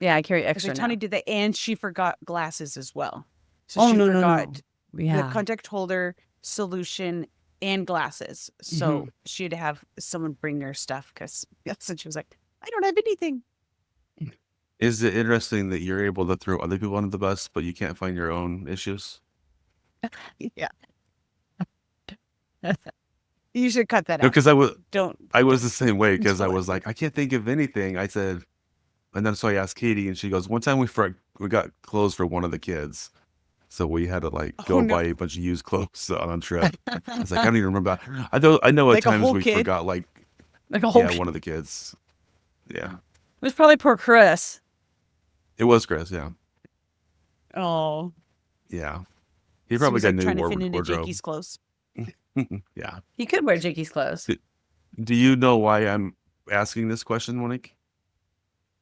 S1: Yeah, I carry extra now.
S3: Tony did that, and she forgot glasses as well. So
S1: Oh,
S3: she
S1: no.
S3: forgot the
S1: Yeah.
S3: contact holder, solution, and glasses. So she had to have someone bring her stuff because she was like, I don't have anything.
S2: Is it interesting that you're able to throw other people under the bus, but you can't find your own issues?
S3: Yeah. You should cut that
S2: No,
S3: out.
S2: because
S3: Don't.
S2: I was the same way because I
S3: Don't.
S2: was like, I can't think of anything. I said, and then so I asked Katie, and she goes, one time we got clothes for one of the kids, so we had to go buy a bunch of used clothes on a trip. I was like, I don't even remember. I know
S3: Like
S2: at
S3: a
S2: times
S3: whole
S2: we
S3: kid?
S2: forgot
S1: Like a whole kid.
S2: one of the kids. Yeah,
S1: It was probably poor Chris.
S2: it was Chris. Yeah,
S3: Oh.
S2: yeah. He
S3: So
S2: probably
S3: he's
S2: got
S3: like
S2: new
S3: trying to fit into
S2: wardrobe.
S3: Jakey's clothes.
S2: Yeah.
S1: He could wear Jakey's clothes.
S2: Do you know why I'm asking this question, Monique?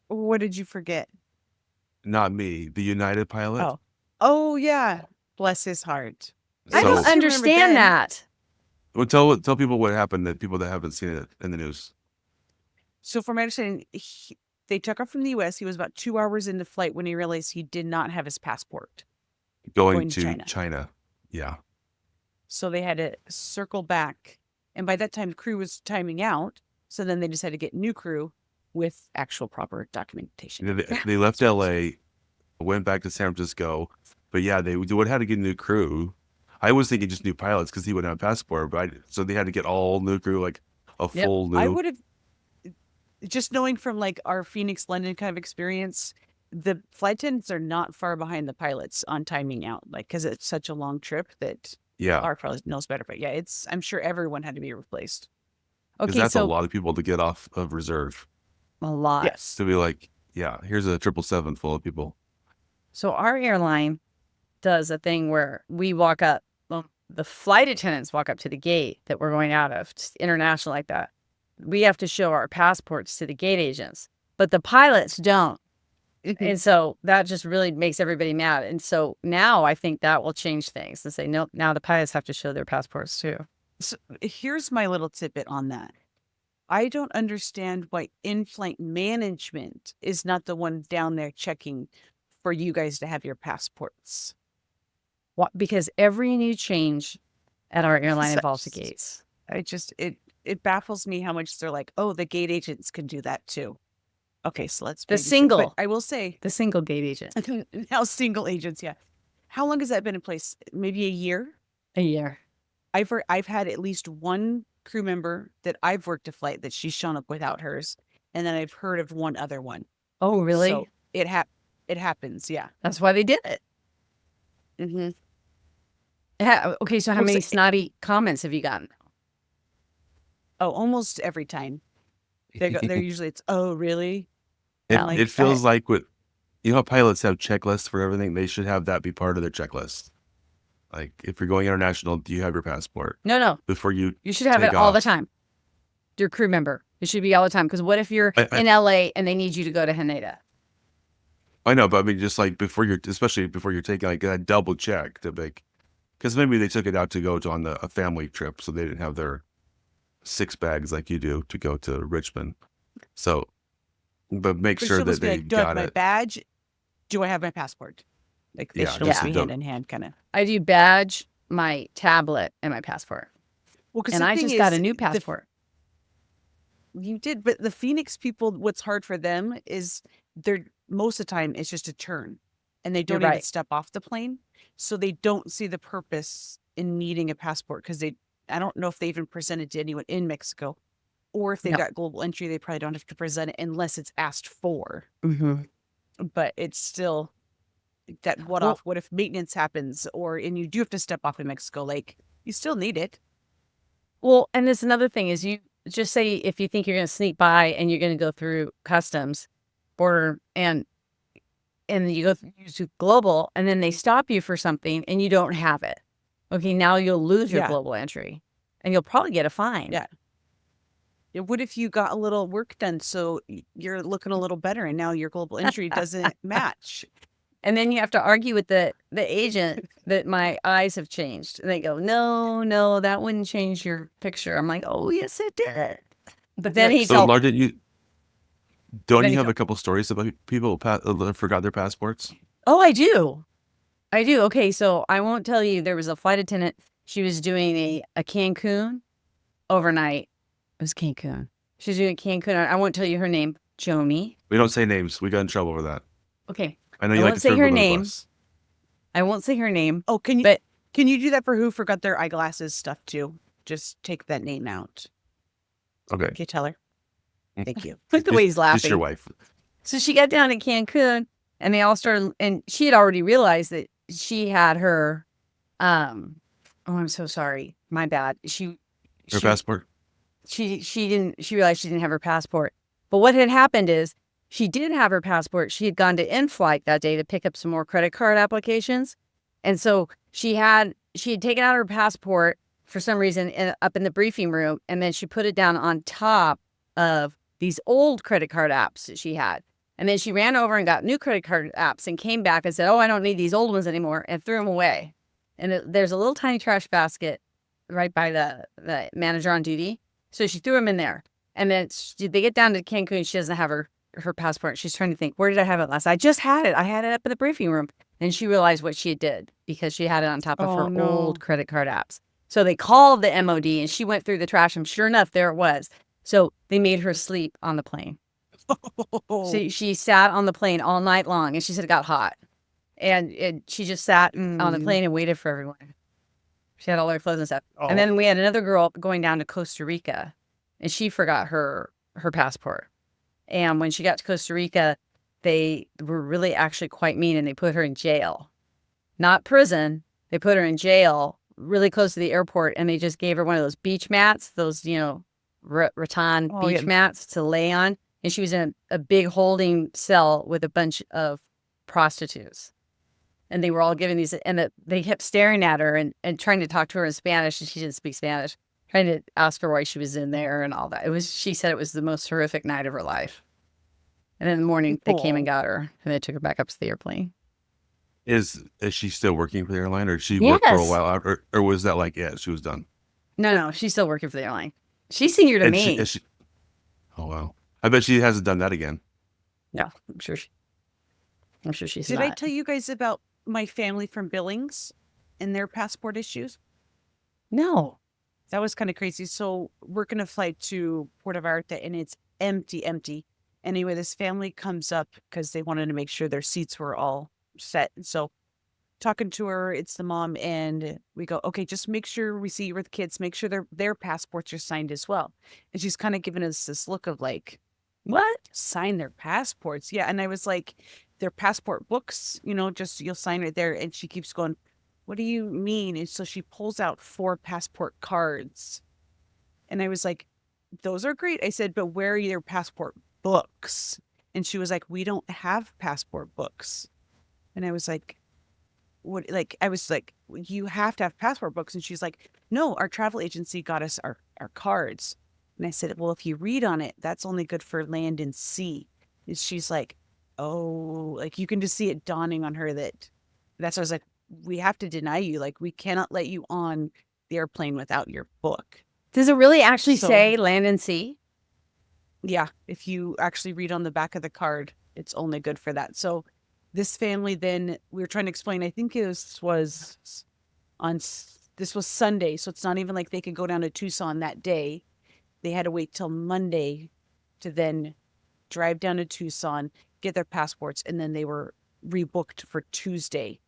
S3: What did you forget?
S2: Not me, the United pilot.
S3: Oh yeah. Bless his heart.
S1: I
S2: So-
S1: don't
S3: Remember
S1: understand
S3: then.
S1: that.
S2: Well, tell people what happened, that people that haven't seen it in the news.
S3: So from my understanding, they took off from the U.S. He was about 2 hours into flight when he realized he did not have his passport.
S2: Going
S3: to
S2: to
S3: China.
S2: China. Yeah.
S3: So they had to circle back. And by that time, the crew was timing out. So then they just had to get new crew with actual proper documentation.
S2: They left LA, went back to San Francisco, but yeah, they would have to get a new crew. I was thinking just new pilots because he wouldn't have a passport, but so they had to get all new crew, like a full new.
S3: I would have, just knowing from our Phoenix, London kind of experience, the flight attendants are not far behind the pilots on timing out, because it's such a long trip that
S2: Yeah,
S3: Lara probably knows better. But yeah, I'm sure everyone had to be replaced.
S2: because
S1: Okay,
S2: that's
S1: so
S2: a lot of people to get off of reserve.
S1: a lot.
S3: Yes.
S2: To be like, yeah, here's a 777 full of people.
S1: So our airline does a thing where we walk up, the flight attendants walk up to the gate that we're going out of, just international like that. We have to show our passports to the gate agents, but the pilots don't. And so that just really makes everybody mad. And so now I think that will change things and say, no, now the pilots have to show their passports too.
S3: So here's my little tidbit on that. I don't understand why in-flight management is not the one down there checking for you guys to have your passports.
S1: Because every new change at our airline involves the gates.
S3: It baffles me how much they're like, oh, the gate agents can do that too. Okay, so let's
S1: The
S3: babysit.
S1: single.
S3: But I will say,
S1: The single gate agent.
S3: now single agents, yeah. How long has that been in place? Maybe a year?
S1: A year.
S3: I've had at least one crew member that I've worked a flight that she's shown up without hers, and then I've heard of one other one.
S1: Oh, really?
S3: So it happens, yeah.
S1: That's why they did it.
S3: Mm-hmm.
S1: Okay, so how many snotty comments have you gotten?
S3: Oh, almost every time. They're usually, it's, oh, really?
S2: It,
S3: I'm like,
S2: it feels like what, you know how pilots have checklists for everything? They should have that be part of their checklist. Like, if you're going international, do you have your passport?
S1: No.
S2: Before you
S1: You should have
S2: take
S1: it all the
S2: off.
S1: time. Your crew member. It should be all the time. Because what if you're
S2: I-
S1: in LA and they need you to go to Haneda?
S2: I know, but I mean, just like especially before you're taking like a double check to make, because maybe they took it out to go to on a family trip, so they didn't have their 6 bags like you do to go to Richmond. So, but make
S3: but
S2: sure
S3: she'll
S2: that
S3: just be
S2: they
S3: like, do I have
S2: got
S3: my
S2: it.
S3: badge? Do I have my passport? Like, they
S2: Yeah,
S3: should
S1: just
S3: almost be
S2: don't-
S3: hand in hand, kind of.
S1: I do badge, my tablet, and my passport.
S3: Well, because
S1: And I just got a new passport.
S3: You did, but the Phoenix people, what's hard for them is most of the time it's just a turn, and they don't even
S1: right.
S3: step off the plane, so they don't see the purpose in needing a passport because I don't know if they even present it to anyone in Mexico, or if they've
S1: No.
S3: got global entry, they probably don't have to present it unless it's asked for.
S1: Mm-hmm.
S3: But it's still that
S1: Well-
S3: what if maintenance happens, and you do have to step off in Mexico, like you still need it.
S1: Well, and this another thing is you just say if you think you're going to sneak by and you're going to go through customs border and you go to global and then they stop you for something and you don't have it. Okay, now you'll lose your
S3: Yeah.
S1: global entry and you'll probably get a fine.
S3: Yeah. Yeah, what if you got a little work done so you're looking a little better and now your global entry doesn't match?
S1: And then you have to argue with the agent that my eyes have changed. And they go, no, that wouldn't change your picture. I'm like, oh, yes, it did. But then he
S2: So,
S1: told,
S2: Lar, don't
S1: Then
S2: you
S1: he
S2: have a couple stories about people that forgot their passports?
S1: oh, I do. Okay, so I won't tell you. There was a flight attendant. She was doing a Cancun overnight. It was Cancun. She was doing Cancun. I won't tell you her name. Joni.
S2: We don't say names. We got in trouble for that.
S1: Okay.
S2: I know
S1: I
S2: you like
S1: won't
S2: to
S1: say
S2: throw
S1: her
S2: people under the
S1: name.
S2: bus.
S1: I won't say her name.
S3: Oh, can
S1: But
S3: you do that for who forgot their eyeglasses stuff too? Just take that name out.
S2: Okay.
S3: Okay, tell her. Thank you.
S1: look the way he's laughing.
S2: Just your wife.
S1: So she got down to Cancun and they all started, and she had already realized that she had her, oh, I'm so sorry. My bad.
S2: Her passport.
S1: She realized she didn't have her passport. But what had happened is she did have her passport. She had gone to in-flight that day to pick up some more credit card applications. And so she had taken out her passport for some reason up in the briefing room. And then she put it down on top of these old credit card apps that she had. And then she ran over and got new credit card apps and came back and said, oh, I don't need these old ones anymore, and threw them away. And there's a little tiny trash basket right by the manager on duty. So she threw them in there. And then they get down to Cancun. She doesn't have her passport. She's trying to think, where did I have it last? I just had it. I had it up in the briefing room. And she realized what she did because she had it on top of
S3: Oh,
S1: her
S3: no.
S1: old credit card apps. So they called the MOD and she went through the trash. And sure enough, there it was. So they made her sleep on the plane. So she sat on the plane all night long and she said it got hot. And she just sat on the plane and waited for everyone. She had all her clothes and stuff.
S3: Oh.
S1: And then we had another girl going down to Costa Rica and she forgot her passport. And when she got to Costa Rica, they were really actually quite mean and they put her in jail. Not prison. They put her in jail really close to the airport and they just gave her one of those beach mats, those, rattan
S3: Oh,
S1: beach
S3: yeah.
S1: mats to lay on. And she was in a big holding cell with a bunch of prostitutes. And they were all giving these, and they kept staring at her and trying to talk to her in Spanish, and she didn't speak Spanish, trying to ask her why she was in there and all that. She said it was the most horrific night of her life. And in the morning, they came and got her, and they took her back up to the airplane.
S2: Is she still working for the airline, or did she work for a
S1: Yes.
S2: while out, or was that like she was done?
S1: No, she's still working for the airline. She's senior to
S2: And
S1: me.
S2: Oh wow! I bet she hasn't done that again.
S1: No, I'm sure she's
S3: Did
S1: not.
S3: I tell you guys about my family from Billings and their passport issues?
S1: No.
S3: That was kind of crazy. So we're going to fly to Puerto Vallarta and it's empty. Anyway, this family comes up because they wanted to make sure their seats were all set. And so talking to her, it's the mom, and we go, okay, just make sure we see you with the kids, make sure their passports are signed as well. And she's kind of giving us this look of like,
S1: What?
S3: sign their passports? Yeah. And I was like, their passport books, just you'll sign right there. And she keeps going, what do you mean? And so she pulls out 4 passport cards. And I was like, those are great. I said, but where are your passport books? And she was like, we don't have passport books. And I was like, what? Like, I was like, you have to have passport books. And she's like, no, our travel agency got us our cards. And I said, well, if you read on it, that's only good for land and sea. And she's like, oh, like you can just see it dawning on her that's what I was like, we have to deny you. Like, we cannot let you on the airplane without your book.
S1: Does it really actually
S3: So-
S1: say land and sea?
S3: Yeah, if you actually read on the back of the card, it's only good for that. So this family, then we were trying to explain, I think this was Sunday. So it's not even like they could go down to Tucson that day. They had to wait till Monday to then drive down to Tucson, get their passports, and then they were rebooked for Tuesday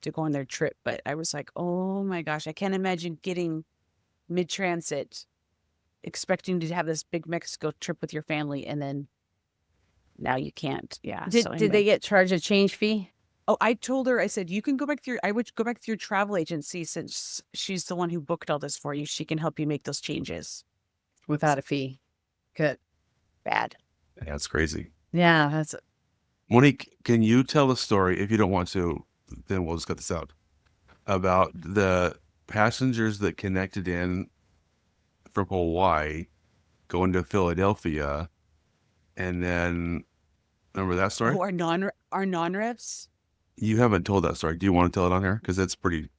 S3: to go on their trip. But I was like, oh my gosh, I can't imagine getting mid-transit expecting to have this big Mexico trip with your family, and then now you can't. Yeah.
S1: Did
S3: so
S1: they
S3: anyway.
S1: get charged a change fee?
S3: Oh, I told her, I said, you can go back to I would go back to your travel agency since she's the one who booked all this for you. She can help you make those changes.
S1: Without a fee. Good.
S3: Bad.
S2: Yeah, it's crazy.
S1: Yeah, that's
S2: Monique, can you tell a story? If you don't want to, then we'll just cut this out. About the passengers that connected in from Hawaii going to Philadelphia, and then remember that story?
S3: Oh, our non-revs?
S2: You haven't told that story. Do you want to tell it on here? Because it's pretty.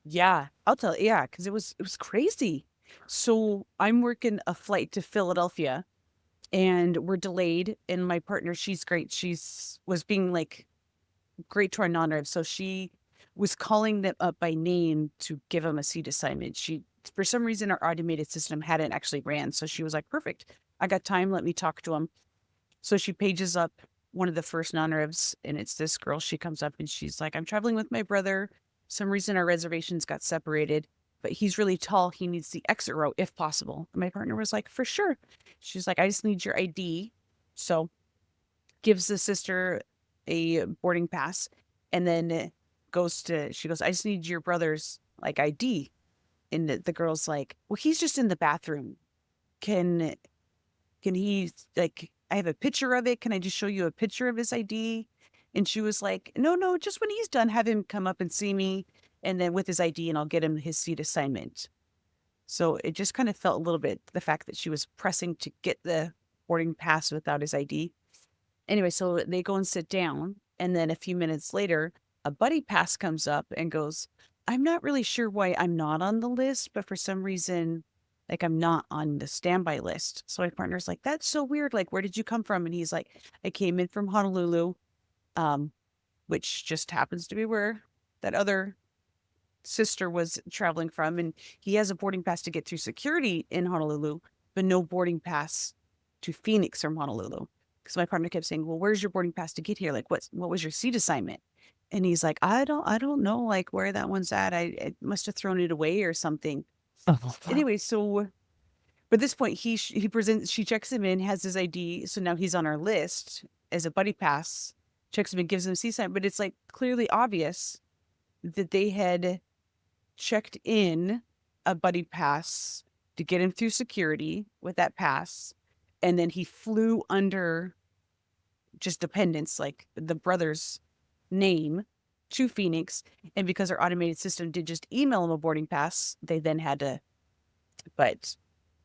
S3: Yeah, I'll tell. Yeah, because it was crazy. So I'm working a flight to Philadelphia, and we're delayed. And my partner, she's great. Was being like great to our non-revs. So she was calling them up by name to give them a seat assignment. For some reason, our automated system hadn't actually ran. So she was like, perfect. I got time. Let me talk to them. So she pages up one of the first non-revs, and it's this girl. She comes up and she's like, I'm traveling with my brother. For some reason, our reservations got separated, but he's really tall. He needs the exit row if possible. And my partner was like, for sure. She's like, I just need your ID. So gives the sister a boarding pass, and then she goes, I just need your brother's like ID. And the girl's like, well, he's just in the bathroom. Can he, like, I have a picture of it. Can I just show you a picture of his ID? And she was like, no, just when he's done, have him come up and see me, and then with his ID, and I'll get him his seat assignment. So it just kind of felt a little bit the fact that she was pressing to get the boarding pass without his ID. Anyway, so they go and sit down, and then a few minutes later, a buddy pass comes up and goes, I'm not really sure why I'm not on the list, but for some reason, like, I'm not on the standby list. So my partner's like, that's so weird. Like, where did you come from? And he's like, I came in from Honolulu, which just happens to be where that other sister was traveling from. And he has a boarding pass to get through security in Honolulu, but no boarding pass to Phoenix from Honolulu. Because my partner kept saying, well, where's your boarding pass to get here? Like, what was your seat assignment? And he's like, I don't know, like, where that one's at. I must have thrown it away or something. Anyway, so but at this point, she checks him in, has his ID. So now he's on our list as a buddy pass, checks him in, gives him a C sign. But it's like clearly obvious that they had checked in a buddy pass to get him through security with that pass. And then he flew under just dependents, like the brother's name, to Phoenix. And because our automated system did just email him a boarding pass, they then had to, but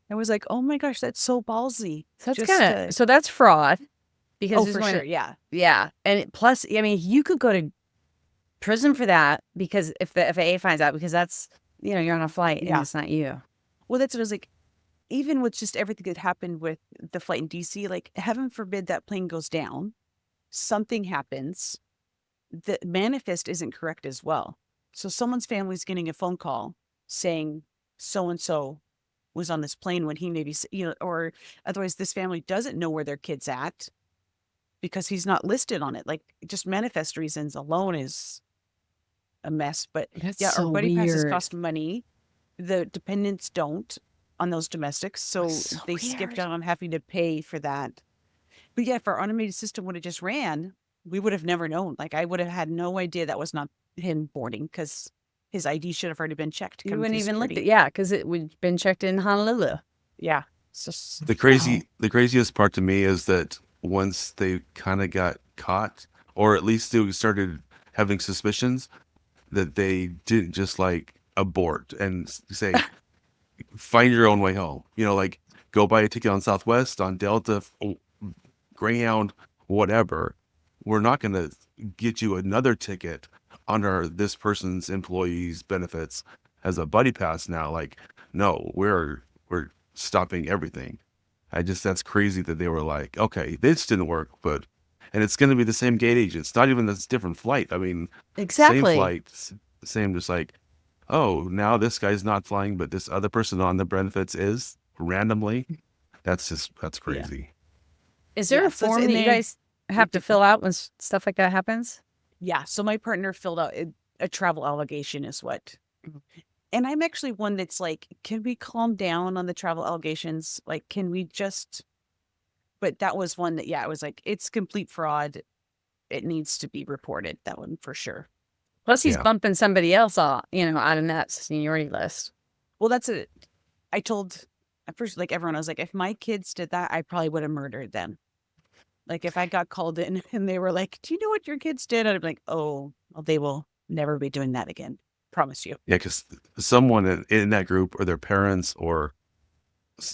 S3: I was like, oh my gosh, that's so ballsy.
S1: that's
S3: Just
S1: kind of so that's fraud because
S3: oh,
S1: it's
S3: for
S1: going to-
S3: sure. Yeah.
S1: Yeah, and plus, I mean, you could go to prison for that because if the FAA finds out, because that's you're on a flight and
S3: Yeah.
S1: it's not you.
S3: Well, that's what I was like. Even with just everything that happened with the flight in DC, like, heaven forbid that plane goes down, something happens, the manifest isn't correct as well. So someone's family's getting a phone call saying so-and-so was on this plane when he maybe, or otherwise this family doesn't know where their kid's at because he's not listed on it. Like, just manifest reasons alone is a mess. But
S1: That's
S3: yeah,
S1: so
S3: our buddy passes
S1: weird.
S3: cost money. The dependents don't on those domestics. So
S1: So
S3: they skipped
S1: weird.
S3: out on having to pay for that. But yeah, if our automated system would have just ran, we would have never known. Like, I would have had no idea that was not him boarding because his ID should have already been checked.
S1: You
S3: coming
S1: wouldn't
S3: through
S1: even looked
S3: security.
S1: at been checked in Honolulu.
S3: Yeah. It's just,
S2: The craziest part to me is that once they kind of got caught, or at least they started having suspicions, that they didn't just like abort and say, find your own way home. Like go buy a ticket on Southwest, on Delta, Greyhound, whatever. We're not going to get you another ticket under this person's employee's benefits as a buddy pass now. Like, no, we're stopping everything. That's crazy that they were like, okay, this didn't work, and it's going to be the same gate agent. It's not even this different flight. I mean,
S1: Exactly.
S2: same flight, same, just like, oh, now this guy's not flying, but this other person on the benefits is randomly. That's crazy.
S1: Is there
S3: Yeah,
S1: a
S3: so it's
S1: form
S3: in
S1: that you
S3: there.
S1: guys have to fill out when stuff like that happens?
S3: Yeah. So my partner filled out a travel allegation is what. And I'm actually one that's like, can we calm down on the travel allegations? Like, can we just, but that was one that, yeah, it was like, it's complete fraud. It needs to be reported. That one for sure.
S1: Plus, he's
S2: Yeah.
S1: bumping somebody else out of that seniority list.
S3: Well, I told at first, like everyone, I was like, if my kids did that, I probably would have murdered them. Like if I got called in and they were like, do you know what your kids did? I'd be like, oh, well, they will never be doing that again. Promise you.
S2: Yeah, because someone in that group, or their parents, or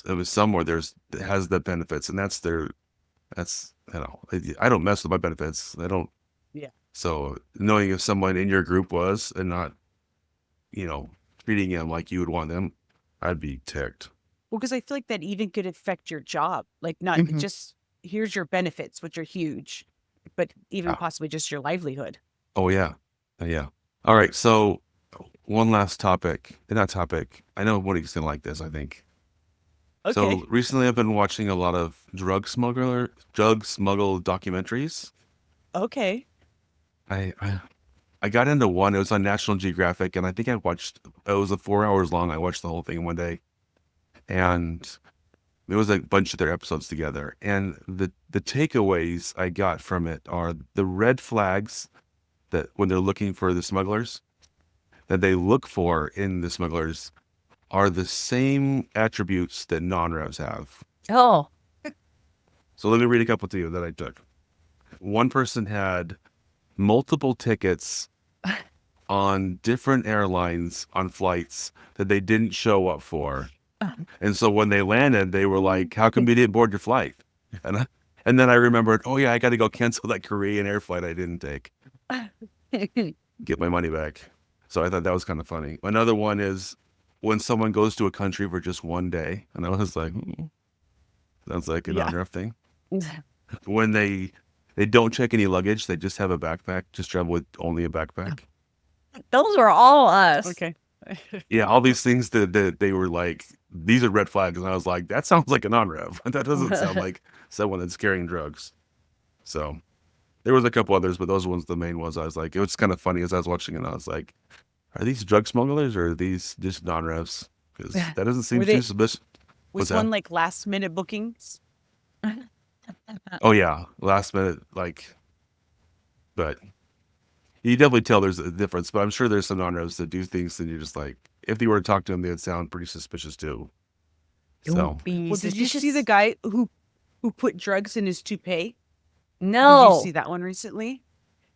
S2: it was somewhere that has the benefits, and that's I don't mess with my benefits. I don't.
S3: Yeah.
S2: So knowing if someone in your group was, and not, treating them like you would want them, I'd be ticked.
S3: Well, because I feel like that even could affect your job. Like not
S1: Mhm.
S3: just here's your benefits, which are huge, but even
S2: Yeah.
S3: possibly just your livelihood.
S2: Oh yeah, yeah. All right, so one last topic. Not topic. I know Monique's gonna like this, I think.
S3: Okay.
S2: So recently, I've been watching a lot of drug smuggle documentaries.
S3: Okay.
S2: I got into one. It was on National Geographic, and I think it was 4 hours long. I watched the whole thing in one day, and there was a bunch of their episodes together. And the takeaways I got from it are the red flags that when they're looking for the smugglers, that they look for in the smugglers are the same attributes that non-revs have.
S1: Oh,
S2: So let me read a couple to you that I took. One person had multiple tickets on different airlines on flights that they didn't show up for. And so when they landed, they were like, how come you didn't board your flight? And then I remembered, oh yeah, I got to go cancel that Korean air flight I didn't take. Get my money back. So I thought that was kind of funny. Another one is when someone goes to a country for just one day. And I was like, sounds like a
S3: Yeah.
S2: non-ref thing. When they don't check any luggage, they just have a backpack, just travel with only a backpack.
S1: those are all us.
S3: Okay.
S2: Yeah, all these things that they were like, these are red flags. And I was like, that sounds like a non-rev. That doesn't sound like someone that's carrying drugs. So there was a couple others, but those ones, the main ones, I was like, it was kind of funny as I was watching it. I was like, are these drug smugglers or are these just non-revs? Because that doesn't seem
S3: Were they-
S2: too suspicious.
S3: Was
S2: What's that?
S3: one like last minute bookings?
S2: Oh yeah, last minute, but you definitely tell there's a difference. But I'm sure there's some non-revs that do things and you're just like, if you were to talk to them, they'd sound pretty suspicious too. So
S1: Don't be
S3: Well, did you see
S1: suspicious.
S3: the guy who put drugs in his toupee?
S1: No.
S3: Did you see that one recently?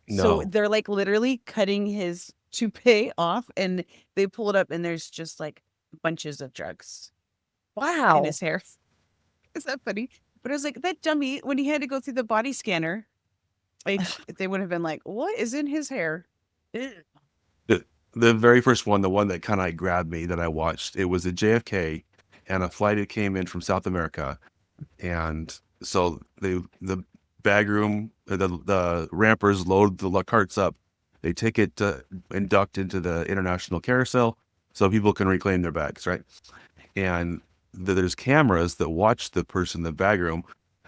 S3: So
S2: No.
S3: they're like literally cutting his toupee off and they pull it up and there's just like bunches of drugs
S1: Wow.
S3: in his hair. Is that funny? But I was like, that dummy, when he had to go through the body scanner, like they would have been like, what is in his hair? Ew.
S2: The very first one, the one that kind of grabbed me that I watched, it was at JFK, and a flight that came in from South America, and so the bag room, the rampers load the carts up, they take it and duct into the international carousel, so people can reclaim their bags, right? And there's cameras that watch the person in the bag room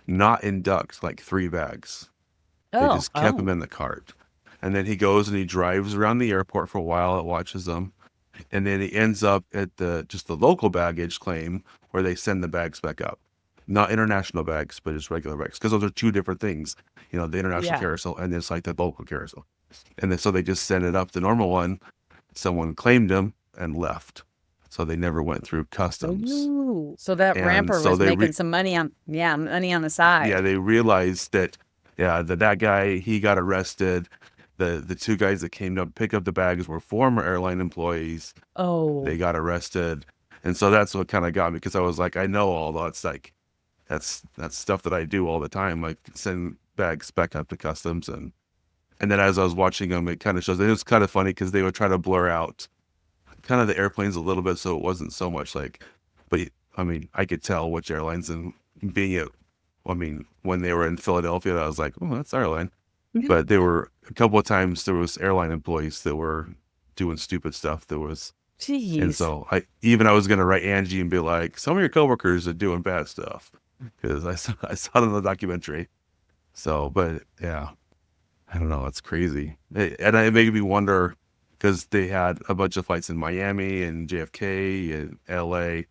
S2: not induct like 3 bags. They
S1: Oh.
S2: just kept him in the cart. And then he goes and he drives around the airport for a while. It watches them. And then he ends up at the local baggage claim where they send the bags back up. Not international bags, but just regular bags. Because those are 2 different things. The international
S3: Yeah.
S2: carousel and it's like the local carousel. And then so they just send it up. The normal one, someone claimed him and left. so they never went through customs.
S1: Ooh. So that
S2: And
S1: ramper
S2: so
S1: was
S2: they
S1: making some money on, money on the side.
S2: Yeah, they realized that, that guy, he got arrested. The two guys that came to pick up the bags were former airline employees.
S1: Oh.
S2: They got arrested. And so that's what kind of got me, because I was like, I know all that's like, that's stuff that I do all the time, like send bags back up to customs. And then as I was watching them, it kind of shows, it was kind of funny because they would try to blur out kind of the airplanes a little bit, so it wasn't so much like, but I mean, I could tell which airlines, and being it, I mean, when they were in Philadelphia, I was like, oh, that's Airline. But there were a couple of times there was airline employees that were doing stupid stuff. There was,
S1: Jeez.
S2: and so I was going to write Angie and be like, some of your coworkers are doing bad stuff, because I saw it in the documentary. So, but yeah, I don't know. It's crazy. And it made me wonder, because they had a bunch of flights in Miami and JFK and LA,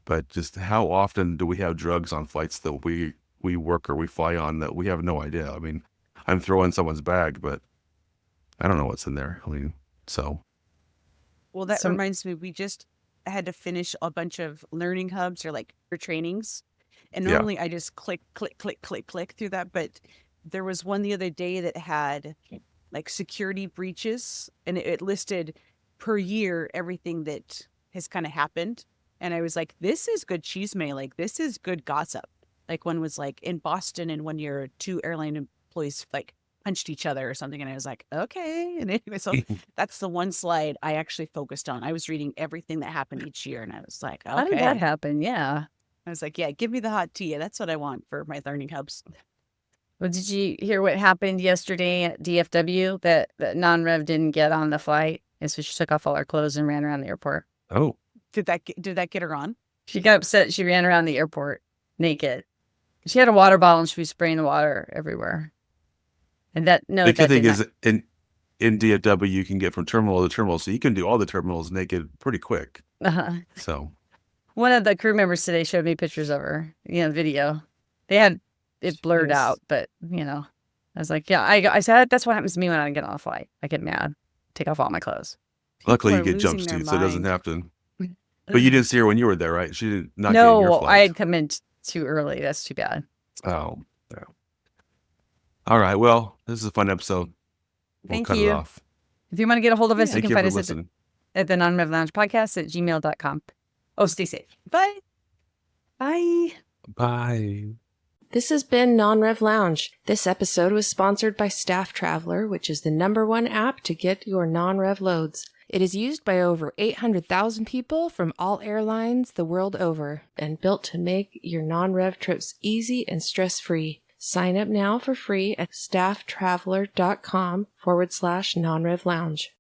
S2: but just how often do we have drugs on flights that we work or we fly on that we have no idea? I mean, I'm throwing someone's bag, but I don't know what's in there. I mean, so.
S3: Well, that reminds me, we just had to finish a bunch of learning hubs or like your trainings. And normally I just click through that. But there was one the other day that had like security breaches, and it listed per year everything that has kind of happened. And I was like, this is good chisme. Like, this is good gossip. Like, one was like in Boston, and 1 year, 2 airline employees like punched each other or something. And I was like, okay. And anyway, so that's the one slide I actually focused on. I was reading everything that happened each year, and I was like, okay.
S1: How did that happen? Yeah.
S3: I was like, yeah, give me the hot tea. That's what I want for my learning hubs.
S1: Well, did you hear what happened yesterday at DFW? That non-rev didn't get on the flight, and so she took off all her clothes and ran around the airport.
S2: Oh.
S3: Did that get her on?
S1: She got upset. She ran around the airport naked. She had a water bottle, and she was spraying the water everywhere. And the good
S2: thing is, in DFW, you can get from terminal to terminal, so you can do all the terminals naked pretty quick. So
S1: one of the crew members today showed me pictures of her, video. They had it blurred out, but I was like, yeah, I said, that's what happens to me when I get on a flight. I get mad, take off all my clothes.
S2: Luckily, you get jumpsuits, so it doesn't have to. But you didn't see her when you were there, right? She did not get in your flight.
S1: I had come in too early. That's too bad.
S2: Oh, yeah. All right. Well, this is a fun episode. We'll
S1: Thank
S2: cut
S1: you.
S2: it off.
S1: If you want to get a hold of us, you
S2: Thank
S1: can
S2: you
S1: find
S2: for
S1: us
S2: listening.
S1: at the Non-Rev Lounge Podcast at gmail.com. Oh, stay safe. Bye. Bye.
S2: Bye.
S4: This has been Non-Rev Lounge. This episode was sponsored by Staff Traveler, which is the #1 app to get your non-rev loads. It is used by over 800,000 people from all airlines the world over and built to make your non-rev trips easy and stress-free. Sign up now for free at stafftraveler.com/non-rev lounge.